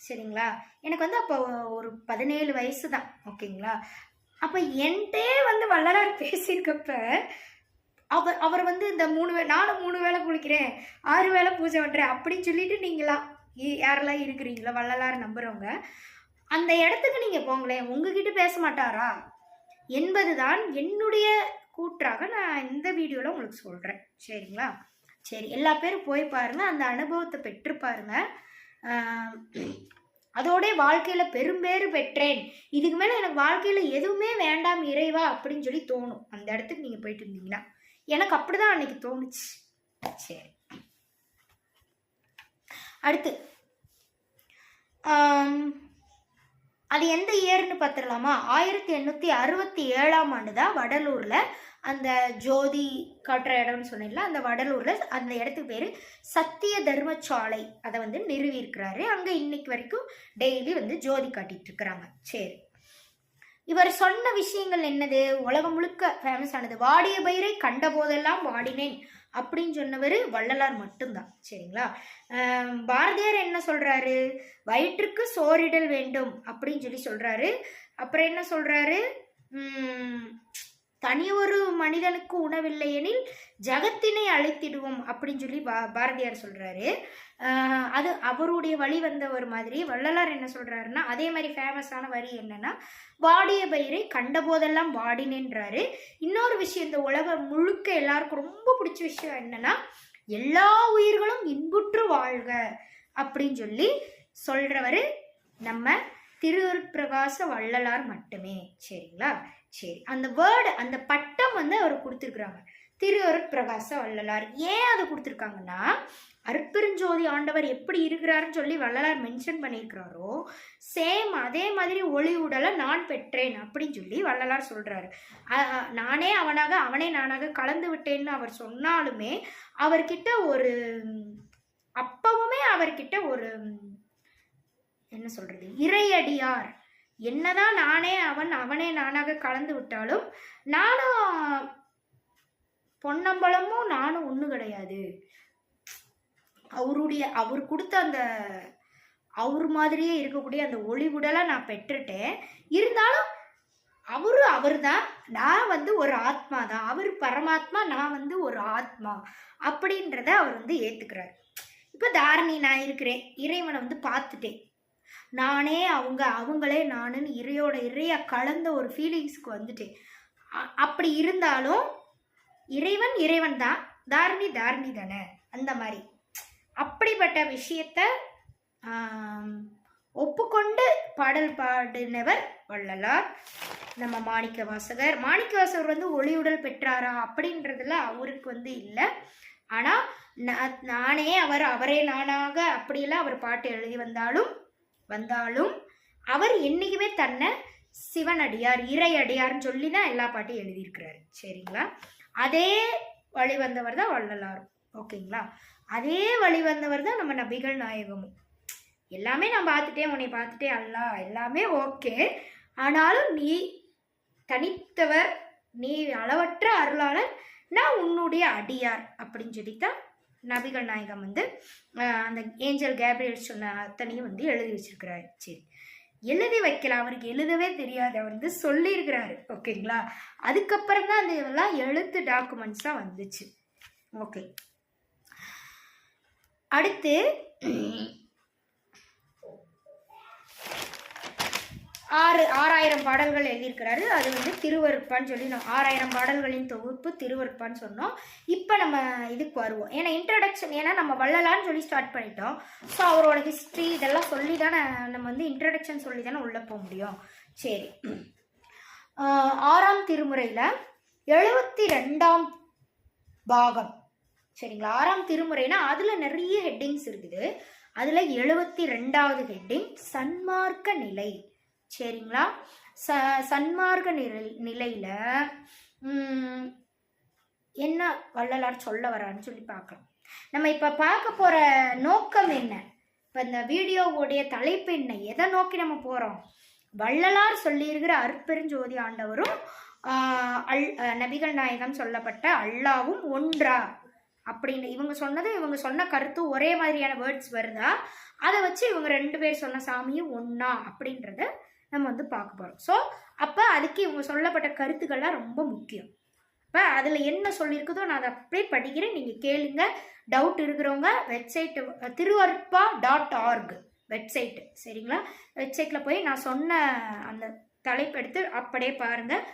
சரிங்களா? எனக்கு வந்து அப்போ ஒரு 17 வயசு தான். ஓகேங்களா? அப்போ என்கிட்டே வந்து வள்ளலார் பேசியிருக்கப்ப அவர் வந்து இந்த நானும் 3 வேளை குளிக்கிறேன், 6 வேளை பூஜை பண்ணுறேன் அப்படின்னு சொல்லிட்டு யாரெல்லாம் இருக்கிறீங்களா வள்ளலார் நம்புறவங்க, அந்த இடத்துக்கு நீங்கள் போங்களேன், உங்ககிட்ட பேச மாட்டாரா என்பதுதான் என்னுடைய கூற்றாக நான் இந்த வீடியோவில் உங்களுக்கு சொல்கிறேன். சரிங்களா? சரி, எல்லா பேரும் போய் பாருங்கள், அந்த அனுபவத்தை பெற்று பாருங்கள். அதோட வாழ்க்கையில் பெரும்பேறு பெற்றேன், இதுக்கு மேலே எனக்கு வாழ்க்கையில் எதுவுமே வேண்டாம் இறைவா அப்படின்னு சொல்லி தோணும். அந்த இடத்துக்கு நீங்கள் போயிட்டு இருந்தீங்கன்னா எனக்கு அப்படிதான் அன்னைக்கு தோணுச்சு. சரி, அடுத்து அது எந்த இயர்னு பார்த்துடலாமா? 1867ஆம் ஆண்டு தான் வடலூரில் அந்த ஜோதி காட்டுற இடம்னு சொன்னீங்களா, அந்த வடலூரில் அந்த இடத்துக்கு பேர் சத்திய தர்மசாலை. அதை வந்து நிறுவியிருக்கிறாரு. அங்கே இன்னைக்கு வரைக்கும் டெய்லி வந்து ஜோதி காட்டிட்டு இருக்கிறாங்க. சரி, இவர் சொன்ன விஷயங்கள் என்னது? உலகம் முழுக்க ஃபேமஸ் ஆனது வாடிய பயிரை கண்ட போதெல்லாம் வாடினேன் அப்படின்னு சொன்னவர் வள்ளலார் மட்டும்தான். சரிங்களா? பாரதியார் என்ன சொல்றாரு? வயிற்றுக்கு சோறிடல் வேண்டும் அப்படின்னு சொல்லி சொல்றாரு. அப்புறம் என்ன சொல்றாரு? தனி ஒரு மனிதனுக்கு உணவில்லை எனில் ஜகத்தினை அழைத்திடுவோம் அப்படின்னு சொல்லி பாரதியார் சொல்றாரு. அது அவருடைய வழி வந்தவர் மாதிரி. வள்ளலார் என்ன சொல்றாருன்னா, அதே மாதிரி ஃபேமஸான வரி என்னன்னா, வாடிய பயிரை கண்ட போதெல்லாம் வாடினேன்றாரு. இன்னொரு விஷயம், இந்த உலகம் முழுக்க எல்லாருக்கும் ரொம்ப பிடிச்ச விஷயம் என்னன்னா, எல்லா உயிர்களும் இன்புற்று வாழ்க அப்படின்னு சொல்லி சொல்றவர் நம்ம திருவருட்பிரகாச வள்ளலார் மட்டுமே. சரிங்களா? சரி, அந்த வேர்டு, அந்த பட்டம் வந்து அவர் கொடுத்துருக்குறாங்க, திருவருட்பிரகாச வள்ளலார். ஏன் அதை கொடுத்துருக்காங்கன்னா, அருட்பெருஞ்சோதி ஆண்டவர் எப்படி இருக்கிறாருன்னு சொல்லி வள்ளலார் மென்ஷன் பண்ணியிருக்கிறாரோ, சேம் அதே மாதிரி ஒளி உடலை நான் பெற்றேன் அப்படின்னு சொல்லி வள்ளலார் சொல்றாரு. நானே அவனாக அவனே நானாக கலந்து விட்டேன்னு அவர் சொன்னாலுமே, அவர்கிட்ட ஒரு அப்பவுமே அவர்கிட்ட ஒரு என்ன சொல்றது, இறையடியார். என்னதான் நானே அவன் அவனே நானாக கலந்து விட்டாலும் நானும் பொன்னம்பலமும் நானும் ஒண்ணு கிடையாது. அவர் கொடுத்த அந்த அவர் மாதிரியே இருக்கக்கூடிய அந்த ஒளி உடலை நான் பெற்றுட்டேன். இருந்தாலும் அவர் தான், நான் வந்து ஒரு ஆத்மா தான், அவர் பரமாத்மா, நான் வந்து ஒரு ஆத்மா அப்படின்றத அவர் வந்து ஏத்துக்கிறார். இப்ப தாரணி நான் இருக்கிறேன், இறைவனை வந்து பார்த்துட்டேன், நானே அவங்களே நானுன்னு இறையா கலந்த ஒரு ஃபீலிங்ஸ்க்கு வந்துட்டேன். அப்படி இருந்தாலும் இறைவன் தான், தாரணி தானே, அந்த மாதிரி அப்படிப்பட்ட விஷயத்த ஒப்புக்கொண்டு பாடல் பாடினவர் வள்ளலார். நம்ம மாணிக்க வாசகர் வந்து ஒளியுடல் பெற்றாரா அப்படின்றதுல அவருக்கு வந்து இல்லை. ஆனால் நானே அவரே நானாக அப்படியெல்லாம் அவர் பாட்டு எழுதி வந்தாலும் அவர் என்னைக்குமே தன்னை சிவனடியார் இறையடியார்னு சொல்லி தான் எல்லா பாட்டையும் எழுதியிருக்கிறாரு. சரிங்களா? அதே வழி வந்தவர் தான் வள்ளலாரும். ஓகேங்களா? அதே வழி வந்தவர் தான் நம்ம நபிகள் நாயகமும். எல்லாமே நான் பார்த்துட்டேன், உன்னை பார்த்துட்டேன், அல்லா எல்லாமே ஓகே, ஆனாலும் நீ தனித்தவர், நீ அளவற்ற அருளாளர், நான் உன்னுடைய அடியார் அப்படின்னு சொல்லித்தான் நபிகள் நாயகம் வந்து அந்த ஏஞ்சல் கேப்ரியல் சொன்ன அத்தனையும் வந்து எழுதி வச்சிருக்கிறாரு. சரி, எழுதி வைக்கலாம், அவருக்கு எழுதவே தெரியாது, அவர் வந்து சொல்லியிருக்கிறாரு. ஓகேங்களா? அதுக்கப்புறம் தான் அந்த இதெல்லாம் எழுத்து டாக்குமெண்ட்ஸாக வந்துச்சு. ஓகே, அடுத்து 6000 பாடல்கள் எழுதியிருக்கிறாரு. அது வந்து திருவருட்பான்னு சொல்லி 6000 பாடல்களின் தொகுப்பு திருவருட்பான்னு சொன்னோம். இப்போ நம்ம இதுக்கு வருவோம். ஏன்னா இன்ட்ரடக்ஷன், ஏன்னா நம்ம வள்ளலான்னு சொல்லி ஸ்டார்ட் பண்ணிட்டோம். ஸோ அவரோட ஹிஸ்ட்ரி இதெல்லாம் சொல்லி தானே நம்ம வந்து இன்ட்ரடக்ஷன் சொல்லி தானே உள்ளே போக முடியும். சரி, 6ஆம் திருமுறையில் 72ஆம் பாகம். சரிங்களா? 6ஆம் திருமுறைனா அதில் நிறைய ஹெட்டிங்ஸ் இருக்குது. அதில் 72வது ஹெட்டிங் சன்மார்க்க நிலை. சரிங்களா? சன்மார்க்க நிலையில என்ன வள்ளலார் சொல்ல வரான்னு சொல்லி பார்க்கலாம். நம்ம இப்ப பார்க்க போற நோக்கம் என்ன, இப்ப இந்த வீடியோவுடைய தலைப்பு என்ன, எதை நோக்கி நம்ம போறோம்? வள்ளலார் சொல்லியிருக்கிற அருட்பெருஞ்சோதி ஆண்டவரும் நபிகள் நாயகம் சொல்லப்பட்ட அல்லாவும் ஒன்றா அப்படின்னு இவங்க சொன்ன கருத்து ஒரே மாதிரியான வேர்ட்ஸ் வருதா, அதை வச்சு இவங்க 2 பேர் சொன்ன சாமியும் ஒன்னா அப்படின்றத நம்ம வந்து பார்க்க போகிறோம். ஸோ அப்போ அதுக்கு இவங்க சொல்லப்பட்ட கருத்துக்கள்லாம் ரொம்ப முக்கியம். இப்போ அதில் என்ன சொல்லியிருக்குதோ நான் அதை அப்படியே படிக்கிறேன், நீங்கள் கேளுங்க. டவுட் இருக்கிறவங்க வெப்சைட்டு திருவருட்பா.org வெப்சைட்டு. சரிங்களா? வெப்சைட்டில் போய் நான் சொன்ன அந்த தலைப்பெடுத்து அப்படியே பாருங்கள்.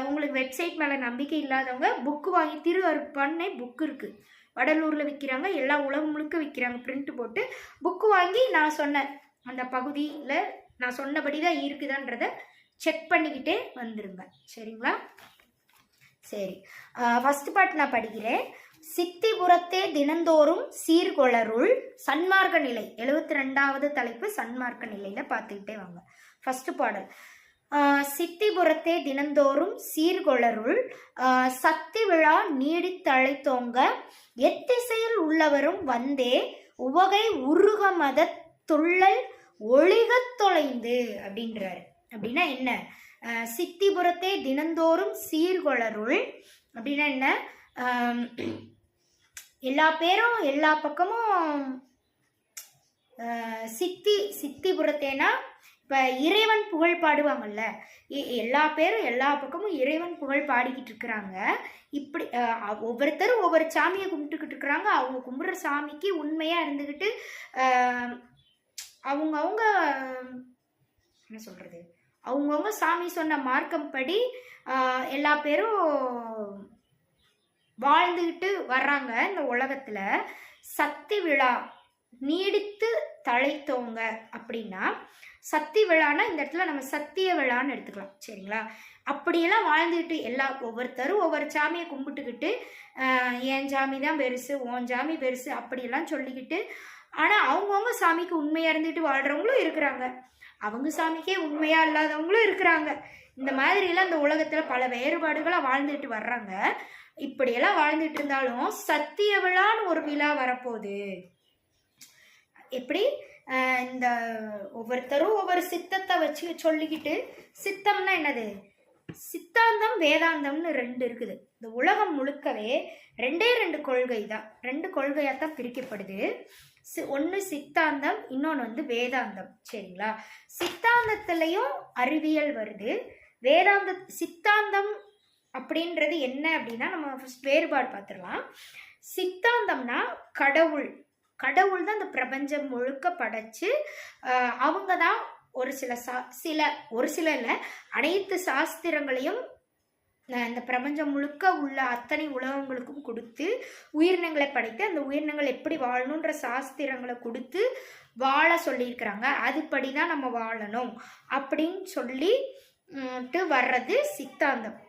உங்களுக்கு வெப்சைட் மேலே நம்பிக்கை இல்லாதவங்க புக்கு வாங்கி, திருவருட்பான்னே புக்கு இருக்குது, வடலூரில் விற்கிறாங்க, எல்லா உலகம் முழுக்க விற்கிறாங்க, பிரிண்ட் போட்டு புக்கு வாங்கி நான் சொன்ன அந்த பகுதியில் நான் சொன்னபடி தான் இருக்குதான்றத செக் பண்ணிக்கிட்டே வந்துருங்க. சரிங்களா? சரி, ஃபர்ஸ்ட் பார்ட் நான் படிக்கிறேன். சித்திபுரத்தே தினந்தோறும் சீர்கொளருள் சன்மார்க்க நிலை. 72வது தலைப்பு சன்மார்க்க நிலையில பார்த்துக்கிட்டே வாங்க. ஃபர்ஸ்ட் பாடல். சித்திபுரத்தே தினந்தோறும் சீர்கொளருள் சக்தி விழா நீடித்தழைத்தோங்க எத்திசையில் உள்ளவரும் வந்தே உவகை உருக மத துள்ளல் ஒளிகத் தொலைந்து அப்படின்றாரு. அப்படின்னா என்ன? சித்திபுரத்தே தினந்தோறும் சீர்கொளருள் அப்படின்னா என்ன? எல்லா பேரும் எல்லா பக்கமும் சித்திபுரத்தேனா இப்போ இறைவன் புகழ் பாடுவாங்கல்ல, எல்லா பேரும் எல்லா பக்கமும் இறைவன் புகழ் பாடிக்கிட்டு இருக்கிறாங்க. இப்படி ஒவ்வொருத்தரும் ஒவ்வொரு சாமியை கும்பிட்டுக்கிட்டு இருக்கிறாங்க. அவங்க கும்பிட்ற சாமிக்கு உண்மையாக இருந்துக்கிட்டு அவங்கவுங்க என்ன சொல்கிறது, அவங்கவுங்க சாமி சொன்ன மார்க்கம் படி எல்லா பேரும் வாழ்ந்துக்கிட்டு வர்றாங்க இந்த உலகத்தில். சக்தி விழா நீடித்து தழைத்தோங்க அப்படின்னா, சக்தி விழான்னா இந்த இடத்துல நம்ம சத்திய விழான்னு எடுத்துக்கலாம். சரிங்களா? அப்படியெல்லாம் வாழ்ந்துக்கிட்டு ஒவ்வொருத்தரும் ஒவ்வொரு சாமியை கும்பிட்டுக்கிட்டு என் சாமி தான் பெருசு, உன் சாமி பெருசு அப்படியெல்லாம் சொல்லிக்கிட்டு, ஆனால் அவங்கவுங்க சாமிக்கு உண்மையாக இருந்துட்டு வாழ்கிறவங்களும் இருக்கிறாங்க, அவங்க சாமிக்கே உண்மையாக இல்லாதவங்களும் இருக்கிறாங்க. இந்த மாதிரிலாம் இந்த உலகத்தில் பல வேறுபாடுகளாக வாழ்ந்துட்டு வர்றாங்க. இப்படியெல்லாம் வாழ்ந்துட்டு இருந்தாலும் சத்திய விழான்னு ஒரு விழா வரப்போகுது. எப்படி? இந்த ஒவ்வொருத்தரும் ஒவ்வொரு சித்தத்தை வச்சு சொல்லிக்கிட்டு, சித்தம்னா என்னது? சித்தாந்தம் வேதாந்தம்னு 2 இருக்குது. இந்த உலகம் முழுக்கவே 2 கொள்கை தான், 2 கொள்கையாக தான் பிரிக்கப்படுது. ஒன்று சித்தாந்தம், இன்னொன்று வேதாந்தம். சரிங்களா? சித்தாந்தத்திலையும் அறிவியல் வருது. சித்தாந்தம் அப்படின்றது என்ன அப்படின்னா, நம்ம ஃபர்ஸ்ட் வேறுபாடு பார்த்துடலாம். சித்தாந்தம்னா கடவுள் தான் இந்த பிரபஞ்சம் முழுக்க படைச்சு அவங்க தான் ஒரு சில இல்லை, அனைத்து சாஸ்திரங்களையும் இந்த பிரபஞ்சம் முழுக்க உள்ள அத்தனை உலகங்களுக்கும் கொடுத்து உயிரினங்களை படைத்து அந்த உயிரினங்கள் எப்படி வாழணுன்ற சாஸ்திரங்களை கொடுத்து வாழ சொல்லியிருக்கிறாங்க. அதுபடி தான் நம்ம வாழணும் அப்படின்னு சொல்லிட்டு வர்றது சித்தாந்தம்.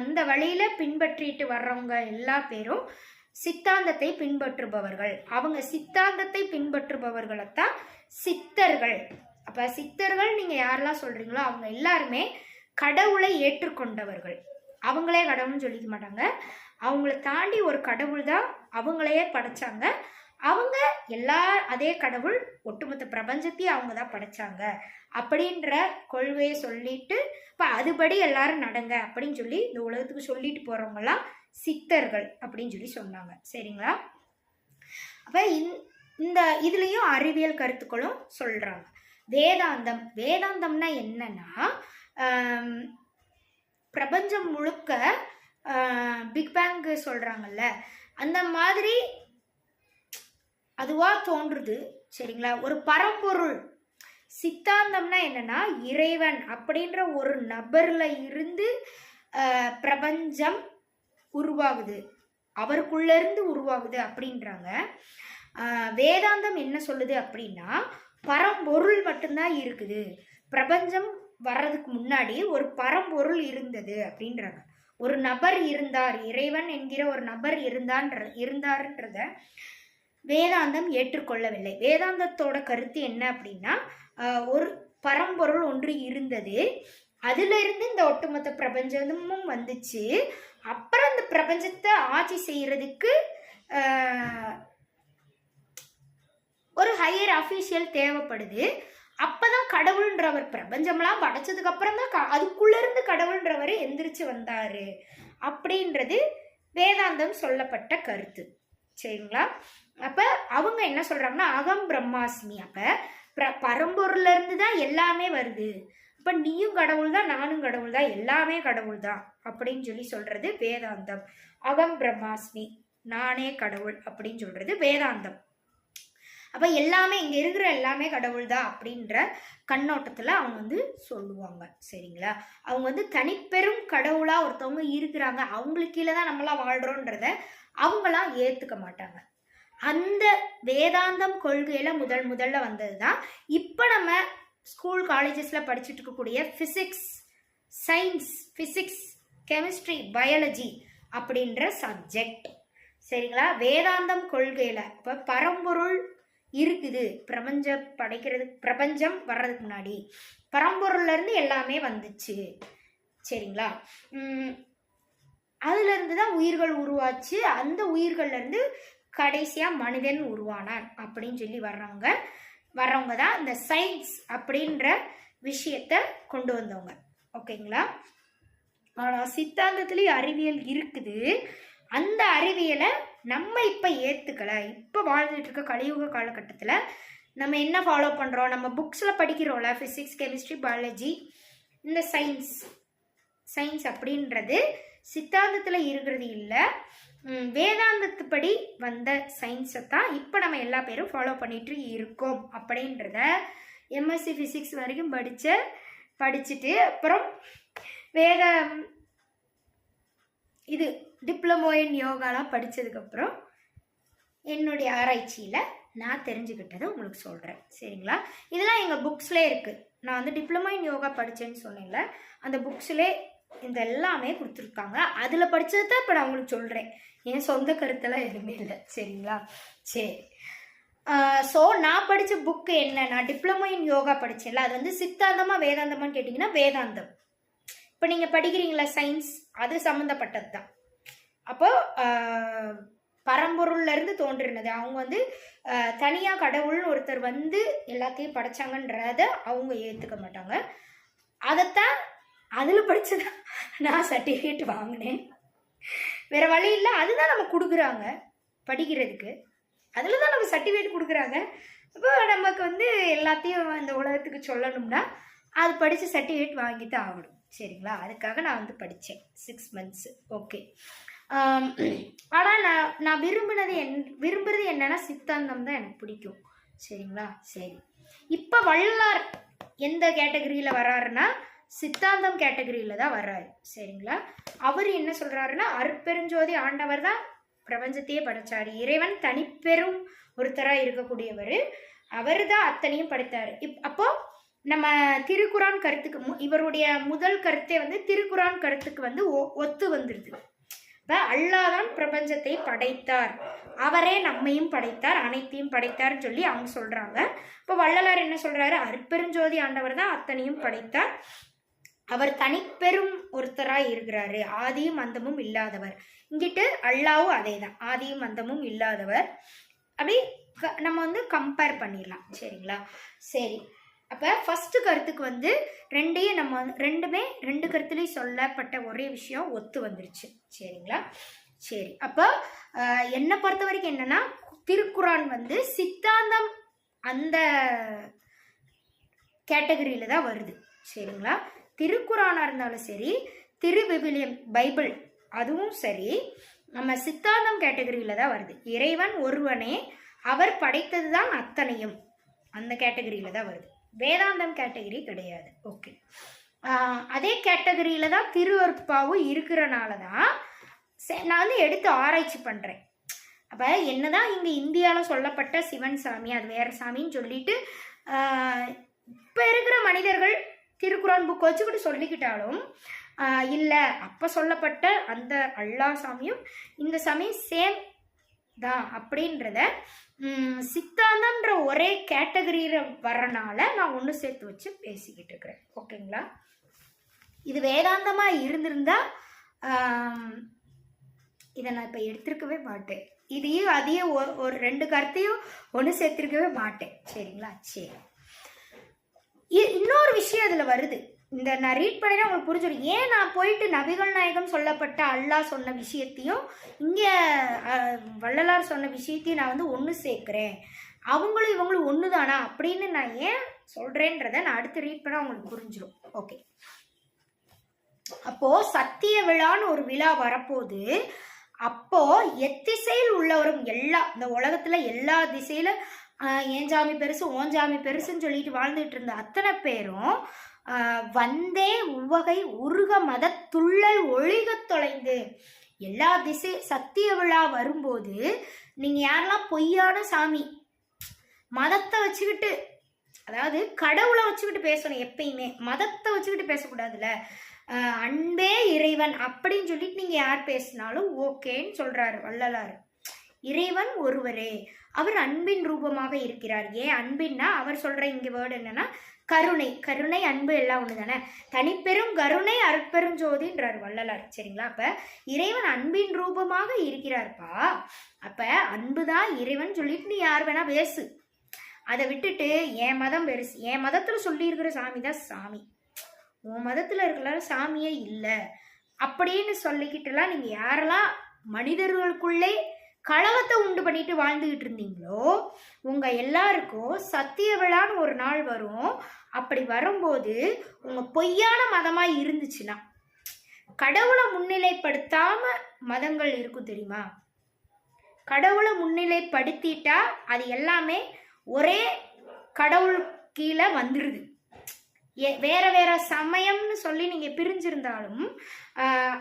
அந்த வழியில பின்பற்றிட்டு வர்றவங்க எல்லா பேரும் சித்தாந்தத்தை பின்பற்றுபவர்கள். அவங்க சித்தாந்தத்தை பின்பற்றுபவர்களைத்தான் சித்தர்கள். அப்ப சித்தர்கள் நீங்க யாரெல்லாம் சொல்றீங்களோ அவங்க எல்லாருமே கடவுளை ஏற்றுக்கொண்டவர்கள். அவங்களே கடவுள்னு சொல்லிக்க மாட்டாங்க, அவங்கள தாண்டி ஒரு கடவுள் தான் அவங்களையே படைச்சாங்க. அவங்க அதே கடவுள் ஒட்டுமொத்த பிரபஞ்சத்தையும் அவங்க தான் படைச்சாங்க அப்படின்ற கொள்கையை சொல்லிட்டு இப்போ அதுபடி எல்லாரும் நடங்க அப்படின்னு சொல்லி இந்த உலகத்துக்கு சொல்லிட்டு போறவங்கலாம் சித்தர்கள் அப்படின்னு சொல்லி சொன்னாங்க. சரிங்களா? அப்ப இந்த இதுலயும் அறிவியல் கருத்துக்களும் சொல்றாங்க. வேதாந்தம்னா என்னன்னா, பிரபஞ்சம் முழுக்க பிக் பேங் சொல்றாங்கல்ல, அந்த மாதிரி அதுவா தோன்றுது. சரிங்களா? ஒரு பரம்பொருள். சித்தாந்தம்னா என்னன்னா, இறைவன் அப்படின்ற ஒரு நபர்ல இருந்து பிரபஞ்சம் உருவாகுது, அவருக்குள்ள இருந்து உருவாகுது அப்படின்றாங்க. வேதாந்தம் என்ன சொல்லுது அப்படின்னா, பரம்பொருள் மட்டும்தான் இருக்குது, பிரபஞ்சம் வர்றதுக்கு முன்னாடி ஒரு பரம்பொருள் இருந்தது அப்படின்றாங்க. ஒரு நபர் இருந்தார், இறைவன் என்கிற ஒரு நபர் இருந்தார்ன்றத வேதாந்தம் ஏற்றுக்கொள்ளவில்லை. வேதாந்தத்தோட கருத்து என்ன அப்படின்னா, ஒரு பரம்பொருள் ஒன்று இருந்தது, அதுல இருந்து இந்த ஒட்டுமொத்த பிரபஞ்சமும் வந்துச்சு. அப்புறம் அந்த பிரபஞ்சத்தை ஆட்சி செய்யறதுக்கு ஒரு ஹையர் அஃபீஷியல் தேவைப்படுது. அப்பதான் கடவுள்ன்றவர், பிரபஞ்சம்லாம் படைச்சதுக்கு அப்புறம் தான் அதுக்குள்ள இருந்து கடவுள்ன்றவர் எந்திரிச்சு வந்தாரு அப்படின்றது வேதாந்தம் சொல்லப்பட்ட கருத்து. சரிங்களா? அப்ப அவங்க என்ன சொல்றாங்கன்னா, அகம் பிரம்மாஸ்மி. அப்ப பரம்பொருள்ல இருந்து தான் எல்லாமே வருது, அப்ப நீயும் கடவுள் தான், நானும் கடவுள் தான், எல்லாமே கடவுள் தான் அப்படின்னு சொல்லி சொல்றது வேதாந்தம். அகம் பிரம்மாஸ்மி, நானே கடவுள் அப்படின்னு சொல்றது வேதாந்தம். அப்ப எல்லாமே இங்க இருக்கிற எல்லாமே கடவுள் தான் அப்படின்ற கண்ணோட்டத்துல அவங்க சொல்லுவாங்க. சரிங்களா? அவங்க தனிப்பெரும் கடவுளா ஒருத்தவங்க இருக்கிறாங்க, அவங்களுக்கு கீழே தான் நம்மளாம் வாழ்றோன்றத அவங்களாம் ஏத்துக்க மாட்டாங்க. அந்த வேதாந்தம் கொள்கையில முதல்ல வந்ததுதான் இப்ப நம்ம ஸ்கூல் காலேஜஸ்ல படிச்சுட்டு இருக்கக்கூடிய பிசிக்ஸ், கெமிஸ்ட்ரி, பயாலஜி அப்படின்ற சப்ஜெக்ட். சரிங்களா? வேதாந்தம் கொள்கையில இப்போ பரம்பொருள் இருக்குது, பிரபஞ்சம் வர்றதுக்கு முன்னாடி பரம்பொருள்ல இருந்து எல்லாமே வந்துச்சு. சரிங்களா? அதுல இருந்து தான் உயிர்கள் உருவாச்சு. அந்த உயிர்கள்ல இருந்து கடைசியா மனிதன் உருவானான் அப்படின்னு சொல்லி வர்றவங்க தான் இந்த சயின்ஸ் அப்படின்ற விஷயத்த கொண்டு வந்தவங்க. ஓகேங்களா? ஆனால் சித்தாந்தத்திலேயே அறிவியல் இருக்குது. அந்த அறிவியலை நம்ம இப்போ ஏற்றுக்கலை. இப்போ வாழ்ந்துட்டு இருக்க கலியுக காலகட்டத்தில் நம்ம என்ன ஃபாலோ பண்ணுறோம்? நம்ம புக்ஸில் படிக்கிறோம்ல, ஃபிசிக்ஸ், கெமிஸ்ட்ரி, பயாலஜி, இந்த சயின்ஸ் அப்படின்றது சித்தாந்தத்தில் இருக்கிறது இல்லை, வேதாந்தத்துப்படி வந்த சயின்ஸை தான் இப்போ நம்ம எல்லா பேரும் ஃபாலோ பண்ணிட்டு இருக்கோம் அப்படின்றத எம்எஸ்சி ஃபிசிக்ஸ் வரைக்கும் படிச்சுட்டு அப்புறம் இது டிப்ளமோ இன் யோகாலாம் படித்ததுக்கப்புறம் என்னுடைய ஆராய்ச்சியில் நான் தெரிஞ்சுக்கிட்டதை உங்களுக்கு சொல்கிறேன். சரிங்களா? இதெல்லாம் எங்கள் புக்ஸ்லேயே இருக்குது. நான் வந்து டிப்ளமோ இன் யோகா படித்தேன்னு சொன்னேன்ல, அந்த புக்ஸ்லே இந்த எல்லாமே கொடுத்துருக்காங்க. அதில் படித்ததை தான் இப்போ நான் உங்களுக்கு சொல்கிறேன். என் சொந்த கருத்தெல்லாம் எதுவுமே இல்லை. சரிங்களா? சரி. ஸோ நான் படித்த புக்கு என்ன, நான் டிப்ளமோ இன் யோகா படித்தேன்ல, அது வந்து சித்தாந்தமாக வேதாந்தமான்னு கேட்டிங்கன்னா வேதாந்தம். இப்போ நீங்கள் படிக்கிறீங்களா சயின்ஸ், அது சம்மந்தப்பட்டது தான். அப்போ பரம்பொருள்ல இருந்து தோன்றினது. அவங்க வந்து தனியாக கடவுள்னு ஒருத்தர் வந்து எல்லாத்தையும் படைச்சாங்கன்றத அவங்க ஏற்றுக்க மாட்டாங்க. அதைத்தான் அதில் படிச்சுதான் நான் சர்டிஃபிகேட் வாங்கினேன். வேற வழி இல்லை, அதுதான் நம்ம கொடுக்குறாங்க படிக்கிறதுக்கு. அதில் தான் நம்ம சர்டிஃபிகேட் கொடுக்குறாங்க. இப்போ நமக்கு வந்து எல்லாத்தையும் இந்த உலகத்துக்கு சொல்லணும்னா அது படித்து சர்டிஃபிகேட் வாங்கிட்டு ஆகணும். சரிங்களா? அதுக்காக நான் வந்து படித்தேன் 6 months. ஓகே. ஆனால் நான் விரும்புறது என்னன்னா சித்தாந்தம் தான் எனக்கு பிடிக்கும். சரிங்களா? சரி. இப்போ வள்ளலார் எந்த கேட்டகரியில் வர்றாருன்னா சித்தாந்தம் கேட்டகரியில் தான் வர்றாரு. சரிங்களா? அவர் என்ன சொல்கிறாருன்னா, அருட்பெருஞ்சோதி ஆண்டவர் தான் பிரபஞ்சத்தையே படைச்சார். இறைவன் தனிப்பெரும் ஒருத்தராக இருக்கக்கூடியவர், அவர் தான் அத்தனையும் படைத்தார். அப்போ நம்ம திருக்குரான் கருத்துக்கு இவருடைய முதல் கருத்தே வந்து திருக்குரான் கருத்துக்கு வந்து ஒத்து வந்துடுது. இப்போ அல்லாஹ் தான் பிரபஞ்சத்தை படைத்தார், அவரே நம்மையும் படைத்தார், அனைத்தையும் படைத்தார்னு சொல்லி அவங்க சொல்கிறாங்க. இப்போ வள்ளலார் என்ன சொல்கிறாரு? அருட்பெருஞ்சோதி ஆண்டவர் தான் அத்தனையும் படைத்தார், அவர் தனிப்பெரும் ஒருத்தராக இருக்கிறாரு, ஆதியும் அந்தமும் இல்லாதவர். இங்கிட்டு அல்லாவும் அதே தான், ஆதியும் அந்தமும் இல்லாதவர். அப்படி நம்ம வந்து கம்பேர் பண்ணிடலாம். சரிங்களா? சரி. அப்போ ஃபஸ்ட்டு கருத்துக்கு வந்து ரெண்டு கருத்துலேயும் சொல்லப்பட்ட ஒரே விஷயம் ஒத்து வந்துருச்சு. சரிங்களா? சரி. அப்போ என்னை பொறுத்த வரைக்கும் என்னன்னா, திருக்குரான் வந்து சித்தாந்தம் அந்த கேட்டகரியில் தான் வருது. சரிங்களா? திருக்குரானாக இருந்தாலும் சரி, திருவிவிலியம் பைபிள் அதுவும் சரி, நம்ம சித்தாந்தம் கேட்டகரியில் தான் வருது. இறைவன் ஒருவனே, அவர் படைத்தது தான் அத்தனையும், அந்த கேட்டகரியில் தான் வருது. வேதாந்தம் கேட்டகரி கிடையாது. ஓகே. அதே கேட்டகரியில் தான் திருவருட்பாவும் இருக்கிறனால தான் நான் வந்து எடுத்து ஆராய்ச்சி பண்ணுறேன். அப்போ என்னதான் இங்கே இந்தியாவில் சொல்லப்பட்ட சிவன் சாமி அது வேறு சாமின்னு சொல்லிட்டு இப்போ இருக்கிற மனிதர்கள் திருக்குரான் புக் வச்சுக்கிட்டு சொல்லிக்கிட்டாலும் இல்லை, அப்போ சொல்லப்பட்ட அந்த அல்லாஹ் சாமியும் இந்த சாமியும் சேம் தான் அப்படின்றத சித்தாந்தம்ன்ற ஒரே கேட்டகரியில் வர்றனால நான் ஒன்று சேர்த்து வச்சு பேசிக்கிட்டு இருக்கிறேன். ஓகேங்களா? இது வேதாந்தமாக இருந்திருந்தா இதை நான் இப்போ எடுத்திருக்கவே மாட்டேன். இதையும் அதையும் ஒரு 2 கருத்தையும் ஒன்று சேர்த்திருக்கவே மாட்டேன். சரிங்களா? சரி. இன்னொரு விஷயம் அதில் வருது, இந்த நான் ரீட் பண்ணினா உங்களுக்கு புரிஞ்சிடும். ஏன் நான் போயிட்டு நபிகள் நாயகம் சொல்லப்பட்ட அல்லாஹ் சொன்ன விஷயத்தையும் இங்கே வள்ளலார் சொன்ன விஷயத்தையும் நான் வந்து ஒன்று சேர்க்குறேன், அவங்களும் இவங்களும் ஒன்று தானா அப்படின்னு நான் ஏன் சொல்கிறேன்றதை நான் அடுத்து ரீட் பண்ணால் உங்களுக்கு புரிஞ்சிடும். ஓகே. அப்போது சத்திய விழான்னு ஒரு விழா வரப்போது, அப்போது எத்திசையில் உள்ளவரும் இந்த உலகத்தில் எல்லா திசையில் ஏன் ஜாமி பெருசு ஓன் ஜாமி பெருசுன்னு சொல்லிட்டு வாழ்ந்துட்டு இருந்த அத்தனை பேரும் வந்தே உவகை உருக மத துள்ளல் ஒழிக தொலைந்து, எல்லா திசை சத்திய விழா வரும்போது நீங்கள் யாரெல்லாம் பொய்யான சாமி மதத்தை வச்சுக்கிட்டு, அதாவது கடவுளை வச்சுக்கிட்டு பேசணும், எப்பயுமே மதத்தை வச்சுக்கிட்டு பேசக்கூடாதுல்ல, அன்பே இறைவன் அப்படின்னு சொல்லிட்டு நீங்கள் யார் பேசினாலும் ஓகேன்னு சொல்கிறாரு வள்ளலார். இறைவன் ஒருவரே, அவர் அன்பின் ரூபமாக இருக்கிறார். ஏன் அன்பின்னா அவர் சொல்ற இங்க வேர்டு என்னன்னா கருணை. கருணை அன்பு எல்லாம் ஒன்று தானே. தனிப்பெரும் கருணை அருட்பெரும் ஜோதின்றார் வள்ளலார். சரிங்களா? அப்ப இறைவன் அன்பின் ரூபமாக இருக்கிறார்ப்பா. அப்ப அன்புதான் இறைவன் சொல்லிட்டு நீ யார் வேணா பேசு. அதை விட்டுட்டு என் மதம் பெருசு, என் மதத்துல சொல்லி இருக்கிற சாமி தான் சாமி, உன் மதத்துல இருக்கிற சாமியே இல்லை அப்படின்னு சொல்லிக்கிட்டுலாம் நீங்க யாரெல்லாம் மனிதர்களுக்குள்ளே கலகத்தை உண்டு பண்ணிட்டு வாழ்ந்துகிட்டு இருந்தீங்களோ உங்க எல்லாருக்கும் சத்திய விழான்னு ஒரு நாள் வரும். அப்படி வரும்போது உங்க பொய்யான மதமா இருந்துச்சுன்னா, கடவுளை முன்னிலைப்படுத்தாம மதங்கள் இருக்கும் தெரியுமா? கடவுளை முன்னிலைப்படுத்திட்டா அது எல்லாமே ஒரே கடவுள் கீழே வந்துடுது. வேற வேற சமயம்னு சொல்லி நீங்க பிரிஞ்சிருந்தாலும்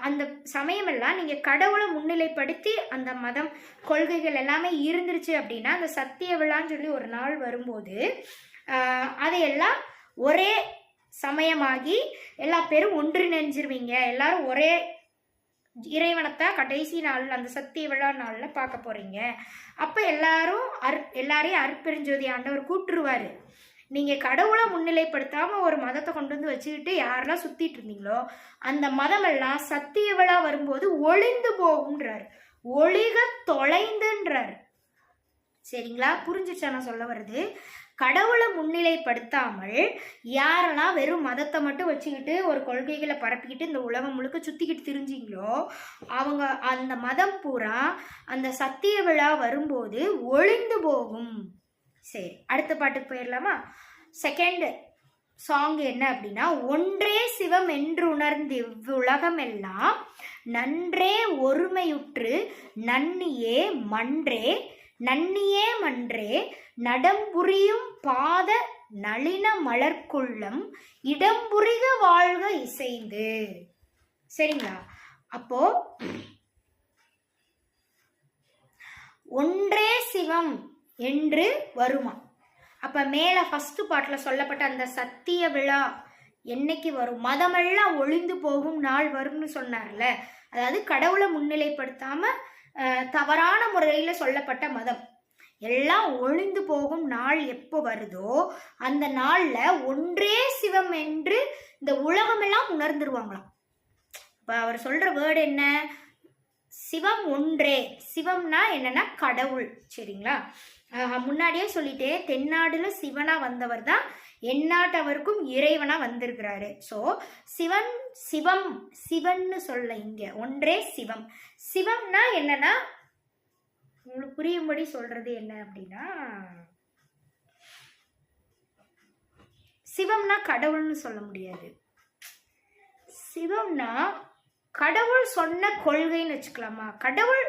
அந்த சமயம் எல்லாம் நீங்க கடவுளை முன்னிலைப்படுத்தி அந்த மதம் கொள்கைகள் எல்லாமே இருந்துருச்சு அப்படின்னா, அந்த சத்திய விழான்னு சொல்லி ஒரு நாள் வரும்போது அதையெல்லாம் ஒரே சமயமாகி எல்லா பேரும் ஒன்றிணைஞ்சிருவீங்க. எல்லாரும் ஒரே இறைவனத்தை கடைசி நாள் அந்த சத்திய விழா நாள்ல பார்க்க போறீங்க. அப்ப எல்லாரையும் அருட்பெருஞ்சோதி ஆண்டவர் கூட்டுருவாரு. நீங்க கடவுளை முன்னிலைப்படுத்தாம ஒரு மதத்தை கொண்டு வந்து வச்சுக்கிட்டு யாரெல்லாம் சுத்திட்டு இருந்தீங்களோ அந்த மதம் எல்லாம் சத்திய விழா வரும்போது ஒளிந்து போகும்ன்றாரு. ஒளிக தொலைந்துன்றாரு. சரிங்களா? புரிஞ்சிச்சா நான் சொல்ல வருது? கடவுளை முன்னிலைப்படுத்தாமல் யாரெல்லாம் வெறும் மதத்தை மட்டும் வச்சுக்கிட்டு ஒரு கொள்கைகளை பரப்பிக்கிட்டு இந்த உலகம் முழுக்க சுத்திக்கிட்டு திரிஞ்சிங்களோ அவங்க அந்த மதம் பூரா அந்த சத்திய விழா வரும்போது ஒளிந்து போகும். சரி, அடுத்த பாட்டுக்கு போயிடலாமா? செகண்ட் சாங் என்ன அப்படின்னா, ஒன்றே சிவம் என்று உணர்ந்து இவ்வுலகம் எல்லாம் நன்றே ஒருமையுற்று நன்னியே மன்றே நடம்புரியும் பாத நளின மலர்க்குள்ளம் இடம்புரிக வாழ்க இசைந்து. சரிங்களா? அப்போ ஒன்றே சிவம் என்று வருமா? அப்ப மேல ஃபர்ஸ்ட் பாட்டுல சொல்லப்பட்ட அந்த சத்திய விழா என்னைக்கு வரும்? மதமெல்லாம் ஒளிந்து போகும் நாள் வரும்னு சொன்னார்ல. அதாவது கடவுளை முன்னிலைப்படுத்தாம தவறான முறையில சொல்லப்பட்ட மதம் எல்லாம் ஒளிந்து போகும் நாள் எப்போ வருதோ அந்த நாள்ல ஒன்றே சிவம் என்று இந்த உலகமெல்லாம் உணர்ந்துருவாங்களாம். இப்ப அவர் சொல்ற வேர்டு என்ன? சிவம் ஒன்றே. சிவம்னா என்னன்னா கடவுள். சரிங்களா? முன்னாடியே சொல்லிட்டே, தென்னாடுல சிவனா வந்தவர் தான் எந்நாட்டவருக்கும் இறைவனா வந்திருக்கிறாரு. ஸோ சிவன்னு சொல்ல இங்க ஒன்றே சிவம். சிவம்னா என்னன்னா உங்களுக்கு புரியும்படி சொல்றது என்ன அப்படின்னா, சிவம்னா கடவுள்னு சொல்ல முடியாது. சிவம்னா கடவுள் சொன்ன கொள்கைன்னு வச்சுக்கலாமா? கடவுள்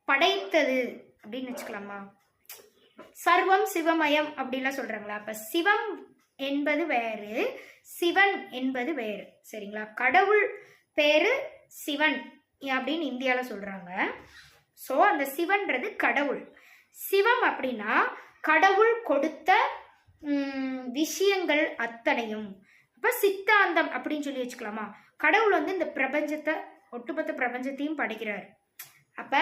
படைத்தது அப்படின்னு வச்சுக்கலாமா? சர்வம் சிவமயம் அப்படின்லாம் சொல்றாங்களா? அப்ப சிவம் என்பது வேறு, சிவன் என்பது வேறு. சரிங்களா? கடவுள் பேரு சிவன் அப்படின்னு இந்தியாவில் சொல்றாங்க. ஸோ அந்த சிவன்றது கடவுள். சிவம் அப்படின்னா கடவுள் கொடுத்த விஷயங்கள் அத்தனையும். அப்ப சித்தாந்தம் அப்படின்னு சொல்லி வச்சுக்கலாமா? கடவுள் வந்து இந்த பிரபஞ்சத்தை, ஒட்டுமொத்த பிரபஞ்சத்தையும் படைக்கிறார். அப்ப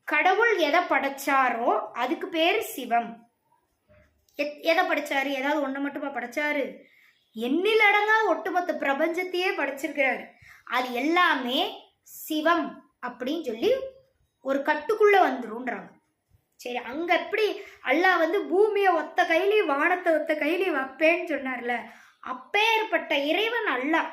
கடவுள் எதை படைச்சாரோ அதுக்கு பேரு சிவம். எதை படைச்சாரு? ஏதாவது ஒண்ணு மட்டுமா படைச்சாரு? எண்ணிலடங்கா ஒட்டுமொத்த பிரபஞ்சத்தையே படைச்சிருக்கிறாரு. அது எல்லாமே சிவம் அப்படின்னு சொல்லி ஒரு கட்டுக்குள்ள வந்துரும்ன்றாங்க. சரி, அங்க எப்படி அல்லாஹ் வந்து பூமியை ஒத்த கையிலையும் வானத்தை ஒத்த கையிலையும் வைப்பேன்னு சொன்னார்ல, அப்பேற்பட்ட இறைவன் அல்லாஹ்.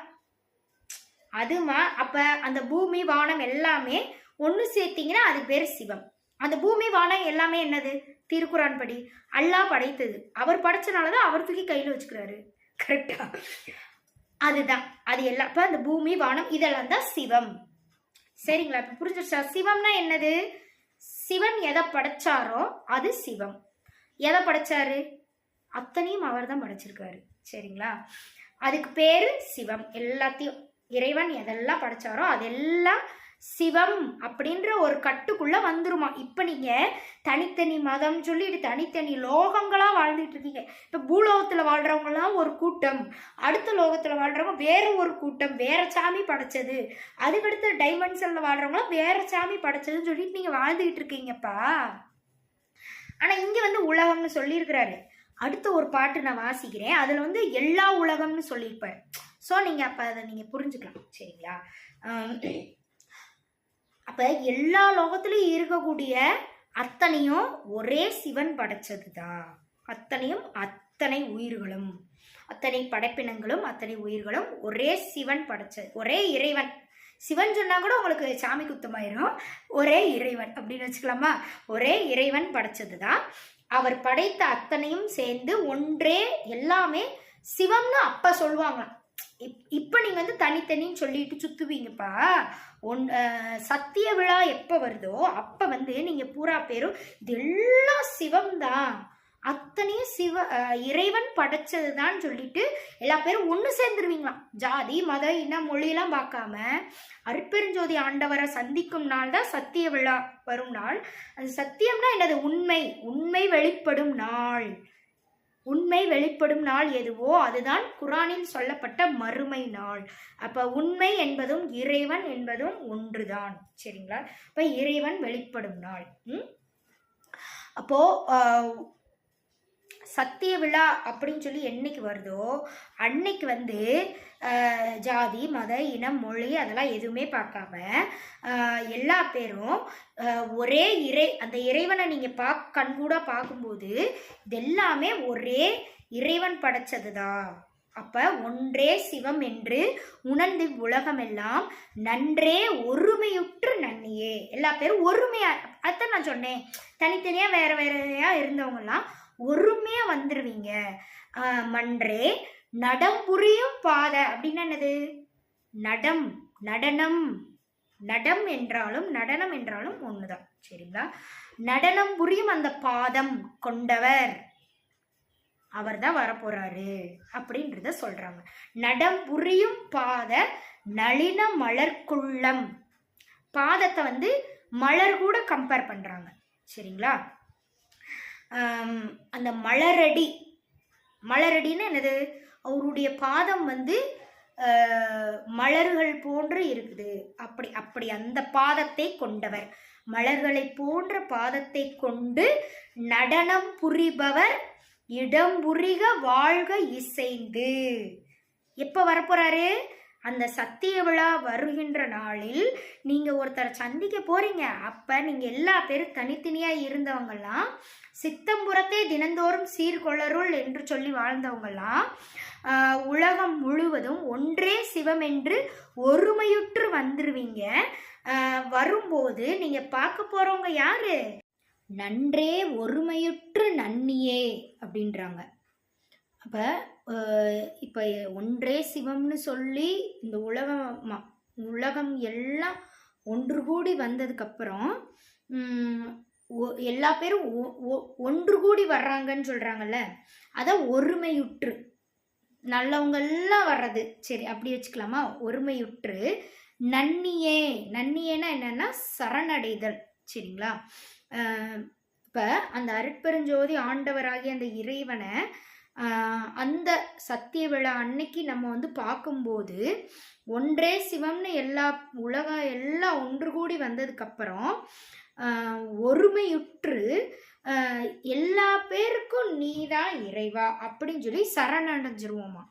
அதுமா அப்ப அந்த பூமி வானம் எல்லாமே ஒன்று சேர்த்தீங்கன்னா அது பேர் சிவம். அந்த பூமி வானம் எல்லாமே என்னது? திருக்குரான் படி அல்லாஹ் படைத்தது. அவர் படைச்சனாலதான் அவர் தூக்கி கையில வச்சுக்கிறாரு. கரெக்டா? அதுதான் அது எல்லாம். அப்ப அந்த பூமி வானம் இதெல்லாம் தான் சிவம். சரிங்களா? இப்ப புரிஞ்சிருச்சா? சிவம்னா என்னது? சிவன் எதை படைச்சாரோ அது சிவம். எதை படைச்சாரு? அத்தனையும் அவர் தான் படைச்சிருக்காரு. சரிங்களா? அதுக்கு பேரு சிவம். எல்லாத்தையும் இறைவன் எதெல்லாம் படைச்சாரோ அதெல்லாம் சிவம் அப்படின்ற ஒரு கட்டுக்குள்ள வந்துருமா. இப்ப நீங்க தனித்தனி மதம் சொல்லிட்டு தனித்தனி லோகங்களா வாழ்ந்துட்டு இருக்கீங்க. இப்ப பூலோகத்துல வாழ்றவங்க எல்லாம் ஒரு கூட்டம், அடுத்த லோகத்துல வாழ்றவங்க வேற ஒரு கூட்டம், வேற சாமி படைச்சது, அதுக்கடுத்து டைமென்ஷன்ல வாழ்றவங்களாம் வேற சாமி படைச்சதுன்னு சொல்லிட்டு நீங்க வாழ்ந்துகிட்டு இருக்கீங்கப்பா. ஆனா இங்க வந்து உலகம்னு சொல்லியிருக்கிறாரு. அடுத்த ஒரு பாட்டு நான் வாசிக்கிறேன், அதுல வந்து எல்லா உலகம்னு சொல்லியிருப்பாரு. ஸோ நீங்க அப்ப அதை நீங்க புரிஞ்சுக்கலாம், சரிங்களா? அப்ப எல்லா லோகத்திலையும் இருக்கக்கூடிய அத்தனையும் ஒரே சிவன் படைச்சதுதான். அத்தனையும் அத்தனை உயிர்களும் அத்தனை படைப்பினங்களும் அத்தனை உயிர்களும் ஒரே சிவன் படைச்சது, ஒரே இறைவன். சிவன் சொன்னா கூட உங்களுக்கு சாமி குத்தமாயிரும். ஒரே இறைவன் அப்படின்னு வச்சுக்கலாமா? ஒரே இறைவன் படைச்சதுதான். அவர் படைத்த அத்தனையும் சேர்ந்து ஒன்றே எல்லாமே சிவம்னு அப்ப சொல்லுவாங்களாம். இப்ப நீங்க வந்து தனித்தனின்னு சொல்லிட்டு சுத்துவீங்கப்பா. சத்திய விழா எப்ப வருதோ அப்ப வந்து நீங்க பூரா பேரும் இதெல்லாம் சிவம் தான், அத்தனையும் இறைவன் படைச்சதுதான் சொல்லிட்டு எல்லா பேரும் ஒண்ணு சேர்ந்துருவீங்களாம். ஜாதி மத இன மொழியெல்லாம் பார்க்காம அருட்பெருஞ்சோதி ஆண்டவரை சந்திக்கும் நாள் தான் சத்திய விழா வரும் நாள். அந்த சத்தியம்னா என்னது? உண்மை. உண்மை வெளிப்படும் நாள். உண்மை வெளிப்படும் நாள் எதுவோ அதுதான் குரானில் சொல்லப்பட்ட மறுமை நாள். அப்ப உண்மை என்பதும் இறைவன் என்பதும் ஒன்றுதான், சரிங்களா? இப்ப இறைவன் வெளிப்படும் நாள். அப்போ சத்திய விழா அப்படின்னு சொல்லி என்னைக்கு வருதோ அன்னைக்கு வந்து ஜாதி மத இனம் மொழி அதெல்லாம் எதுவுமே பார்க்காம எல்லா பேரும் ஒரே அந்த இறைவனை நீங்க கண்கூட பார்க்கும்போது இதெல்லாமே ஒரே இறைவன் படைச்சதுதான். அப்ப ஒன்றே சிவம் என்று உணர்ந்து உலகமெல்லாம் நன்றே ஒருமையுற்று நன்னியே. எல்லா பேரும் ஒருமையா, அதான் நான் சொன்னேன், தனித்தனியா வேற வேறையா இருந்தவங்க எல்லாம் ஒருமையா வந்துருவீங்க. மன்றே நடம் புரியும் பாத அப்படின்னா என்னது? நடம், நடனம். நடம் என்றாலும் நடனம் என்றாலும் ஒண்ணுதான், சரிங்களா? நடனம் புரியும் அந்த பாதம் கொண்டவர் அவர் தான் வரப்போறாரு அப்படின்றத சொல்றாங்க. நடம் புரியும் பாத நளின மலர்க்குள்ளம். பாதத்தை வந்து மலர் கூட கம்பேர் பண்றாங்க, சரிங்களா? அந்த மலரடி, மலரடின்னு என்னது? அவருடைய பாதம் வந்து மலர்கள் போன்று இருக்குது. அப்படி அந்த பாதத்தை கொண்டவர், மலர்களை போன்ற பாதத்தை கொண்டு நடனம் புரிபவர் இடம்புரிக வாழ்க இசைந்து. எப்ப வரப்போறாரு? அந்த சத்திய விழா வருகின்ற நாளில் நீங்க ஒருத்தரை சந்திக்க போறீங்க. அப்ப நீங்க எல்லா பேரும் தனித்தனியா இருந்தவங்கலாம் சித்தம்புறத்தை தினந்தோறும் சீர்கொள்ளருள் என்று சொல்லி வாழ்ந்தவங்கலாம் உலகம் முழுவதும் ஒன்றே சிவம் என்று ஒருமையுற்று வந்துருவீங்க. வரும்போது நீங்க பார்க்க போறவங்க யாரு? நன்றே ஒருமையுற்று நன்னியே அப்படின்றாங்க. அப்ப இப்ப ஒன்றே சிவம்னு சொல்லி இந்த உலகம் எல்லாம் ஒன்று கூடி வந்ததுக்கு அப்புறம் எல்லா பேரும் ஒன்று கூடி வர்றாங்கன்னு சொல்றாங்கல்ல, அத ஒருமையுற்று நல்லவங்க எல்லாம் வர்றது, சரி அப்படி வச்சுக்கலாமா? ஒருமையுற்று நன்னியே. நன்னியேனா என்னன்னா சரணடைதல், சரிங்களா? இப்ப அந்த அருட்பெருஞ்சோதி ஆண்டவராகிய அந்த இறைவனை அந்த சத்திய விழா அன்னைக்கு நம்ம வந்து பார்க்கும்போது ஒன்றே சிவம்னு உலகம் எல்லாம் ஒன்று கூடி வந்ததுக்கு அப்புறம் ஒருமையுற்று எல்லா பேருக்கும் நீதான் இறைவா அப்படின்னு சொல்லி சரணடைஞ்சிருவோமா.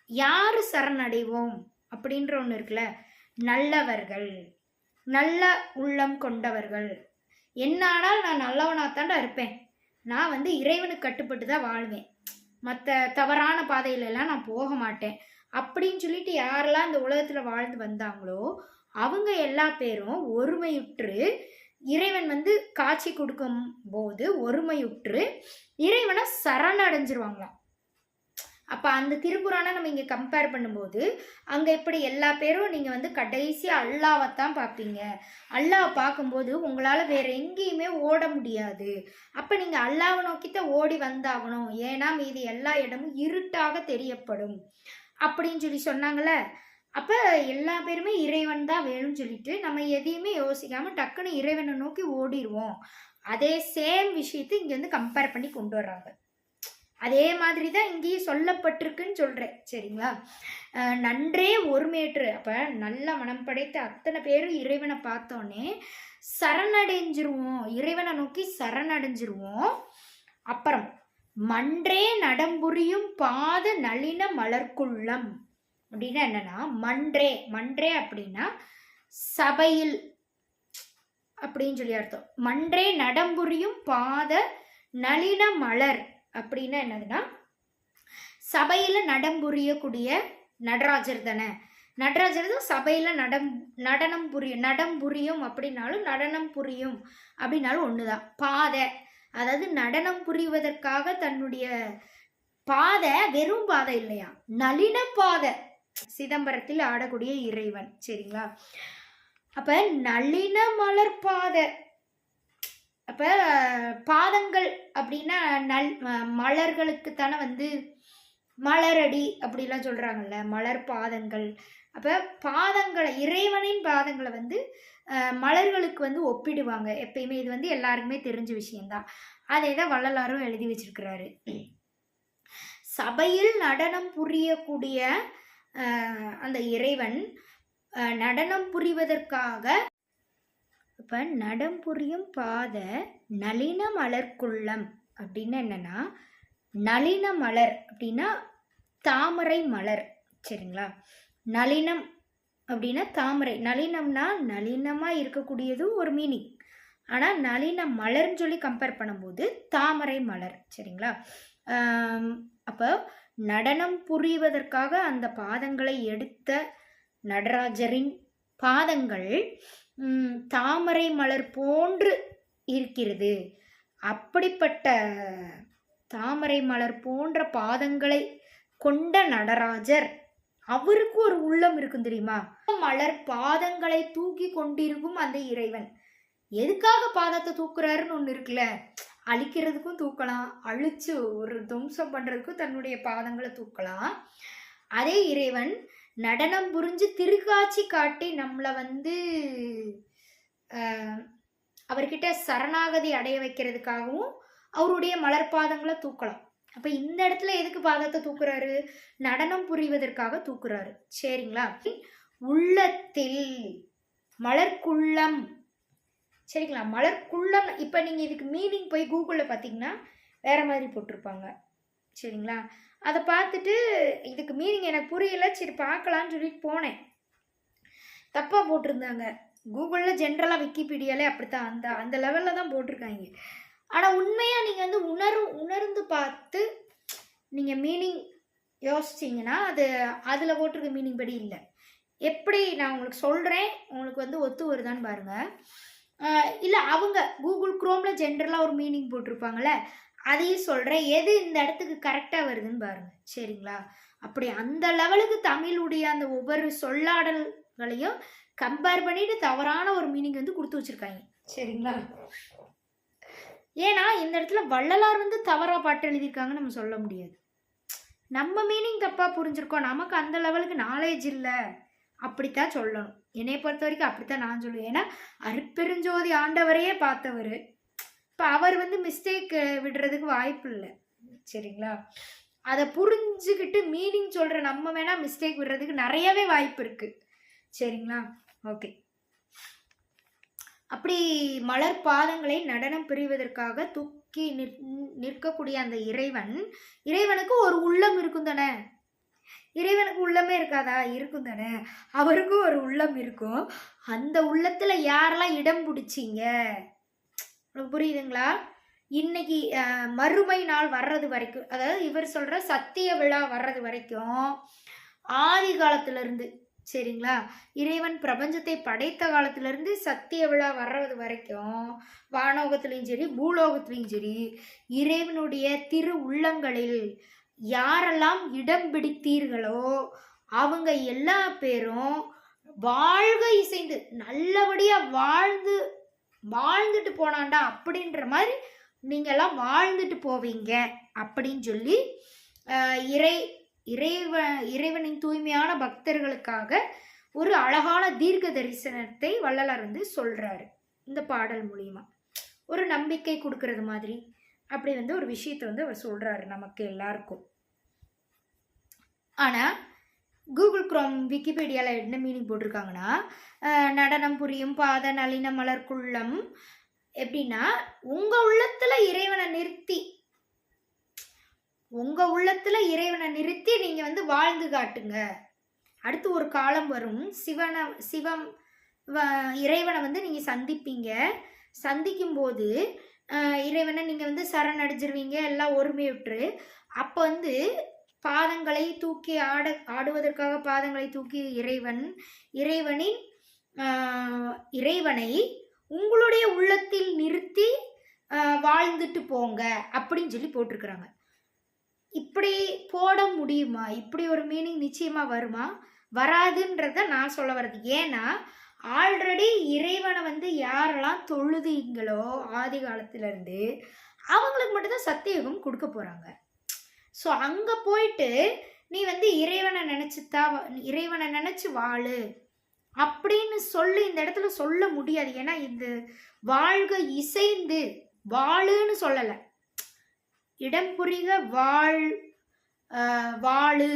யாரு சரணடைவோம் அப்படின்ற ஒண்ணு இருக்குல்ல, நல்லவர்கள், நல்ல உள்ளம் கொண்டவர்கள். என்னானால் நான் நல்லவனாத்தாண்டா இருப்பேன், நான் வந்து இறைவனுக்கு கட்டுப்பட்டு தான் வாழ்வேன், மற்ற தவறான பாதையிலெல்லாம் நான் போக மாட்டேன் அப்படின்னு சொல்லிட்டு யாரெல்லாம் இந்த உலகத்தில் வாழ்ந்து வந்தாங்களோ அவங்க எல்லா பேரும் ஒருமையுற்று இறைவன் வந்து காட்சி கொடுக்கும் போது ஒருமையுற்று இறைவனை சரணடைஞ்சிருவாங்களாம். அப்போ அந்த திருக்குறானை நம்ம இங்கே கம்பேர் பண்ணும்போது அங்கே எப்படி எல்லா பேரும் நீங்கள் வந்து கடைசியாக அல்லாவைத்தான் பார்ப்பீங்க. அல்லாவை பார்க்கும்போது உங்களால் வேற எங்கேயுமே ஓட முடியாது. அப்போ நீங்கள் அல்லாவை நோக்கித்தான் ஓடி வந்தாகணும், ஏன்னா மீது எல்லா இடமும் இருட்டாக தெரியப்படும் அப்படின்னு சொல்லி சொன்னாங்களே. அப்போ எல்லா பேருமே இறைவன் தான் வேணும்னு சொல்லிட்டு நம்ம எதையுமே யோசிக்காமல் டக்குன்னு இறைவனை நோக்கி ஓடிடுவோம். அதே சேம் விஷயத்தை இங்கே வந்து கம்பேர் பண்ணி கொண்டு வர்றாங்க. அதே மாதிரி தான் இங்கேயும் சொல்லப்பட்டிருக்குன்னு சொல்கிறேன். சரிங்களா? நன்றே ஒரு மேற்று. அப்போ நல்ல மனம் படைத்த அத்தனை பேரும் இறைவனை பார்த்தோன்னே சரணடைஞ்சிருவோம், இறைவனை நோக்கி சரணடைஞ்சிருவோம். அப்புறம் மன்றே நடம்புரியும் பாத நளின மலர்க்குள்ளம் அப்படின்னா என்னன்னா, மன்றே மன்றே அப்படின்னா சபையில் அப்படின்னு சொல்லி அர்த்தம். மன்றே நடம்புரியும் பாத நளின மலர் அப்படின்னா என்னதுன்னா, சபையில நடம்புரியக்கூடிய நடராஜர் தானே. நடராஜர் தான் சபையில நடனம் புரியும் அப்படின்னாலும் நடனம் புரியும் அப்படின்னாலும் ஒண்ணுதான். பாதை, அதாவது நடனம் புரிவதற்காக தன்னுடைய பாதை வெறும் பாதை இல்லையா, நளின பாதை, சிதம்பரத்தில் ஆடக்கூடிய இறைவன். சரிங்களா? அப்ப நளின மலர் பாதை. அப்ப பாதங்கள் அப்படின்னா மலர்களுக்கு தானே வந்து மலரடி அப்படிலாம் சொல்றாங்கல்ல, மலர் பாதங்கள். அப்ப பாதங்களை, இறைவனின் பாதங்களை வந்து மலர்களுக்கு வந்து ஒப்பிடுவாங்க எப்பயுமே. இது வந்து எல்லாருக்குமே தெரிஞ்ச விஷயம்தான். அதை தான் வள்ளலாரும் எழுதி வச்சிருக்கிறாரு. சபையில் நடனம் புரியக்கூடிய அந்த இறைவன் நடனம் புரிவதற்காக, இப்ப நடம் புரியும் பாத நளின மலர்க்குள்ளம் அப்படின்னா என்னன்னா, நளின மலர் அப்படின்னா தாமரை மலர். சரிங்களா? நளினம் அப்படின்னா தாமரை, நளினம்னா நளினமா இருக்கக்கூடியதும் ஒரு மீனிங். ஆனா நளின மலர்ன்னு சொல்லி கம்பேர் பண்ணும்போது தாமரை மலர். சரிங்களா? அப்போ நடனம் புரிவதற்காக அந்த பாதங்களை எடுத்த நடராஜரின் பாதங்கள் தாமரை மலர் போன்று இருக்கிறது. அப்படிப்பட்ட தாமரை மலர் போன்ற பாதங்களை கொண்ட நடராஜர், அவருக்கு ஒரு உள்ளம் இருக்கும் தெரியுமா? மலர் பாதங்களை தூக்கி கொண்டிருக்கும் அந்த இறைவன் எதுக்காக பாதத்தை தூக்குறாருன்னு ஒன்று இருக்குல்ல, அழிக்கிறதுக்கும் தூக்கலாம், அழிச்சு ஒரு துவம்சம் பண்றதுக்கும் தன்னுடைய பாதங்களை தூக்கலாம். அதே இறைவன் நடனம் புரிஞ்சு திருக்காட்சி காட்டி நம்மளை வந்து அவர்கிட்ட சரணாகதி அடைய வைக்கிறதுக்காகவும் அவருடைய மலர் பாதங்களை தூக்கலாம். அப்ப இந்த இடத்துல எதுக்கு பாதத்தை தூக்குறாரு? நடனம் புரிவதற்காக தூக்குறாரு. சரிங்களா? உள்ளத்தில் மலர்க்குள்ளம். சரிங்களா? மலர்க்குள்ளம். இப்ப நீங்க இதுக்கு மீனிங் போய் கூகுளில் பார்த்தீங்கன்னா வேற மாதிரி போட்டிருப்பாங்க. சரிங்களா? அதை பார்த்துட்டு இதுக்கு மீனிங் எனக்கு புரியல, சரி பார்க்கலான்னு சொல்லிட்டு போனேன். தப்பா போட்டிருந்தாங்க. கூகுளில் ஜென்ரலாக விக்கிபீடியாலே அப்படித்தான், அந்த அந்த லெவலில் தான் போட்டிருக்காங்க. ஆனால் உண்மையாக நீங்கள் வந்து உணர்ந்து பார்த்து நீங்கள் மீனிங் யோசிச்சிங்கன்னா அது அதில் போட்டிருக்க மீனிங் படி இல்லை. எப்படி நான் உங்களுக்கு சொல்கிறேன், உங்களுக்கு வந்து ஒத்து வருதான்னு பாருங்கள். இல்லை அவங்க கூகுள் குரோமில் ஜென்ரலாக ஒரு மீனிங் போட்டிருப்பாங்களே, அதையும் சொல்கிறேன், எது இந்த இடத்துக்கு கரெக்டாக வருதுன்னு பாருங்கள். சரிங்களா? அப்படி அந்த லெவலுக்கு தமிழுடைய அந்த ஒவ்வொரு சொல்லாடல்களையும் கம்பேர் பண்ணிட்டு தவறான ஒரு மீனிங் வந்து கொடுத்து வச்சுருக்காங்க. சரிங்களா? ஏன்னா இந்த இடத்துல வள்ளலார் வந்து தவறாக பாட்டு எழுதியிருக்காங்கன்னு நம்ம சொல்ல முடியாது. நம்ம மீனிங் தப்பாக புரிஞ்சிருக்கோம், நமக்கு அந்த லெவலுக்கு நாலேஜ் இல்லை, அப்படித்தான் சொல்லணும். என்னை பொறுத்த வரைக்கும் அப்படித்தான் நான் சொல்லுவேன். ஏன்னா அருட்பெருஞ்சோதி ஆண்டவரையே பார்த்தவர். இப்போ அவர் வந்து மிஸ்டேக் விடுறதுக்கு வாய்ப்பு இல்லை. சரிங்களா? அதை புரிஞ்சுக்கிட்டு மீனிங் சொல்கிற நம்ம வேணால் மிஸ்டேக் விடுறதுக்கு நிறையவே வாய்ப்பு இருக்குது. சரிங்களா? ஓகே. அப்படி மலர் பாதங்களை நடனம் புரிவதற்காக தூக்கி நிற்கக்கூடிய அந்த இறைவனுக்கு ஒரு உள்ளம் இருக்கும் தானே. இறைவனுக்கு உள்ளமே இருக்காதா? இருக்கும் தானே. அவருக்கும் ஒரு உள்ளம் இருக்கும். அந்த உள்ளத்துல யாரெல்லாம் இடம் பிடிச்சிங்க, புரியுதுங்களா? இன்னைக்கு மறுமை நாள் வர்றது வரைக்கும், அதாவது இவர் சொல்ற சத்திய விழா வர்றது வரைக்கும், ஆதி காலத்துல இருந்து, சரிங்களா, இறைவன் பிரபஞ்சத்தை படைத்த காலத்துல இருந்து சத்திய விழா வர்றது வரைக்கும் வானோகத்திலையும் சரி பூலோகத்திலையும் சரி இறைவனுடைய திரு உள்ளங்களில் யாரெல்லாம் இடம் பிடித்தீர்களோ அவங்க எல்லா பேரும் வாழ்க இசைந்து நல்லபடியா வாழ்ந்துட்டு போனாண்டா அப்படின்ற மாதிரி நீங்கெல்லாம் வாழ்ந்துட்டு போவீங்க அப்படின்னு சொல்லி இறை இறைவனின் தூய்மையான பக்தர்களுக்காக ஒரு அழகான தீர்க்க தரிசனத்தை வள்ளலார் வந்து சொல்றாரு இந்த பாடல் மூலியமா. ஒரு நம்பிக்கை கொடுக்கறது மாதிரி அப்படி வந்து ஒரு விஷயத்தை வந்து அவர் சொல்றாரு நமக்கு எல்லாருக்கும். ஆனா கூகுள் குரோம் விக்கிபீடியாவில் என்ன மீனிங் போட்டிருக்காங்கன்னா, நடனம் புரியும் பாத நளின மலர்க்குள்ளம் எப்படின்னா, உங்க உள்ளத்துல இறைவனை நிறுத்தி நீங்க வந்து வாழ்ந்து காட்டுங்க. அடுத்து ஒரு காலம் வரும், சிவம் இறைவனை வந்து நீங்க சந்திப்பீங்க. சந்திக்கும் போது இறைவனை நீங்க வந்து சரணடைஞ்சிருவீங்க, எல்லாம் ஒருமையுற்று. அப்போ வந்து பாதங்களை தூக்கி ஆடுவதற்காக பாதங்களை தூக்கி இறைவனை உங்களுடைய உள்ளத்தில் நிறுத்தி வாழ்ந்துட்டு போங்க அப்படின்னு சொல்லி போட்டிருக்கிறாங்க. இப்படி போட முடியுமா? இப்படி ஒரு மீனிங் நிச்சயமா வருமா? வராதுன்றத நான் சொல்ல வர்றது. ஏன்னா ஆல்ரெடி இறைவனை வந்து யாரெல்லாம் தொழுதீங்களோ ஆதி காலத்துல இருந்து அவங்களுக்கு மட்டும்தான் சத்தியயுகம் கொடுக்க போறாங்க. ஸோ அங்கே போயிட்டு நீ வந்து இறைவனை நினச்சி வாழு அப்படின்னு சொல்லி இந்த இடத்துல சொல்ல முடியாது. ஏன்னா இந்த வாழ்க இசைந்து வாழுன்னு சொல்லலை, இடம் புரிக வாழு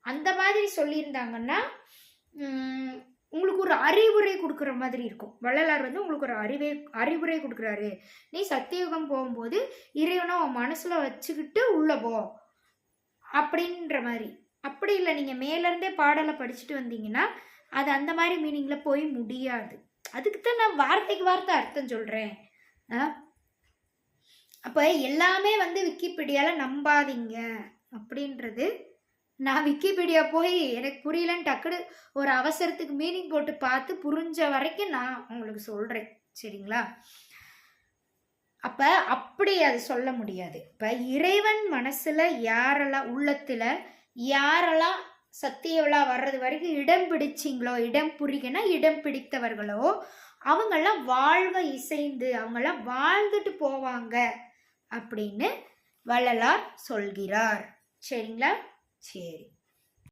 அந்த மாதிரி சொல்லியிருந்தாங்கன்னா உங்களுக்கு ஒரு அறிவுரை கொடுக்குற மாதிரி இருக்கும். வள்ளலார் வந்து உங்களுக்கு ஒரு அறிவுரை கொடுக்குறாரு. நீ சத்தியுகம் போகும்போது இறைவனை உன் மனசுல வச்சுக்கிட்டு உள்ள போ அப்படின்ற மாதிரி. அப்படி இல்லை, நீங்க மேலேருந்தே பாடலை படிச்சுட்டு வந்தீங்கன்னா அது அந்த மாதிரி மீனிங்ல போய் முடியாது. அதுக்குத்தான் நான் வார்த்தைக்கு வார்த்தை அர்த்தம் சொல்றேன். அப்ப எல்லாமே வந்து விக்கிபீடியால நம்பாதீங்க அப்படின்றது. நான் விக்கிபீடியா போய் எனக்கு புரியலன்னு டக்குனு ஒரு அவசரத்துக்கு மீனிங் போட்டு பார்த்து புரிஞ்ச வரைக்கும் நான் உங்களுக்கு சொல்றேன், சரிங்களா? அப்ப அப்படி அது சொல்ல முடியாது. இப்ப இறைவன் மனசுல யாரெல்லாம் உள்ளத்துல யாரெல்லாம் சத்திய விழா வர்றது வரைக்கும் இடம் பிடிச்சிங்களோ, இடம் புரிகனா இடம் பிடித்தவர்களோ அவங்கெல்லாம் வாழ்க இசைந்து அவங்கெல்லாம் வாழ்ந்துட்டு போவாங்க அப்படின்னு வள்ளலார் சொல்கிறார். சரிங்களா? சரி.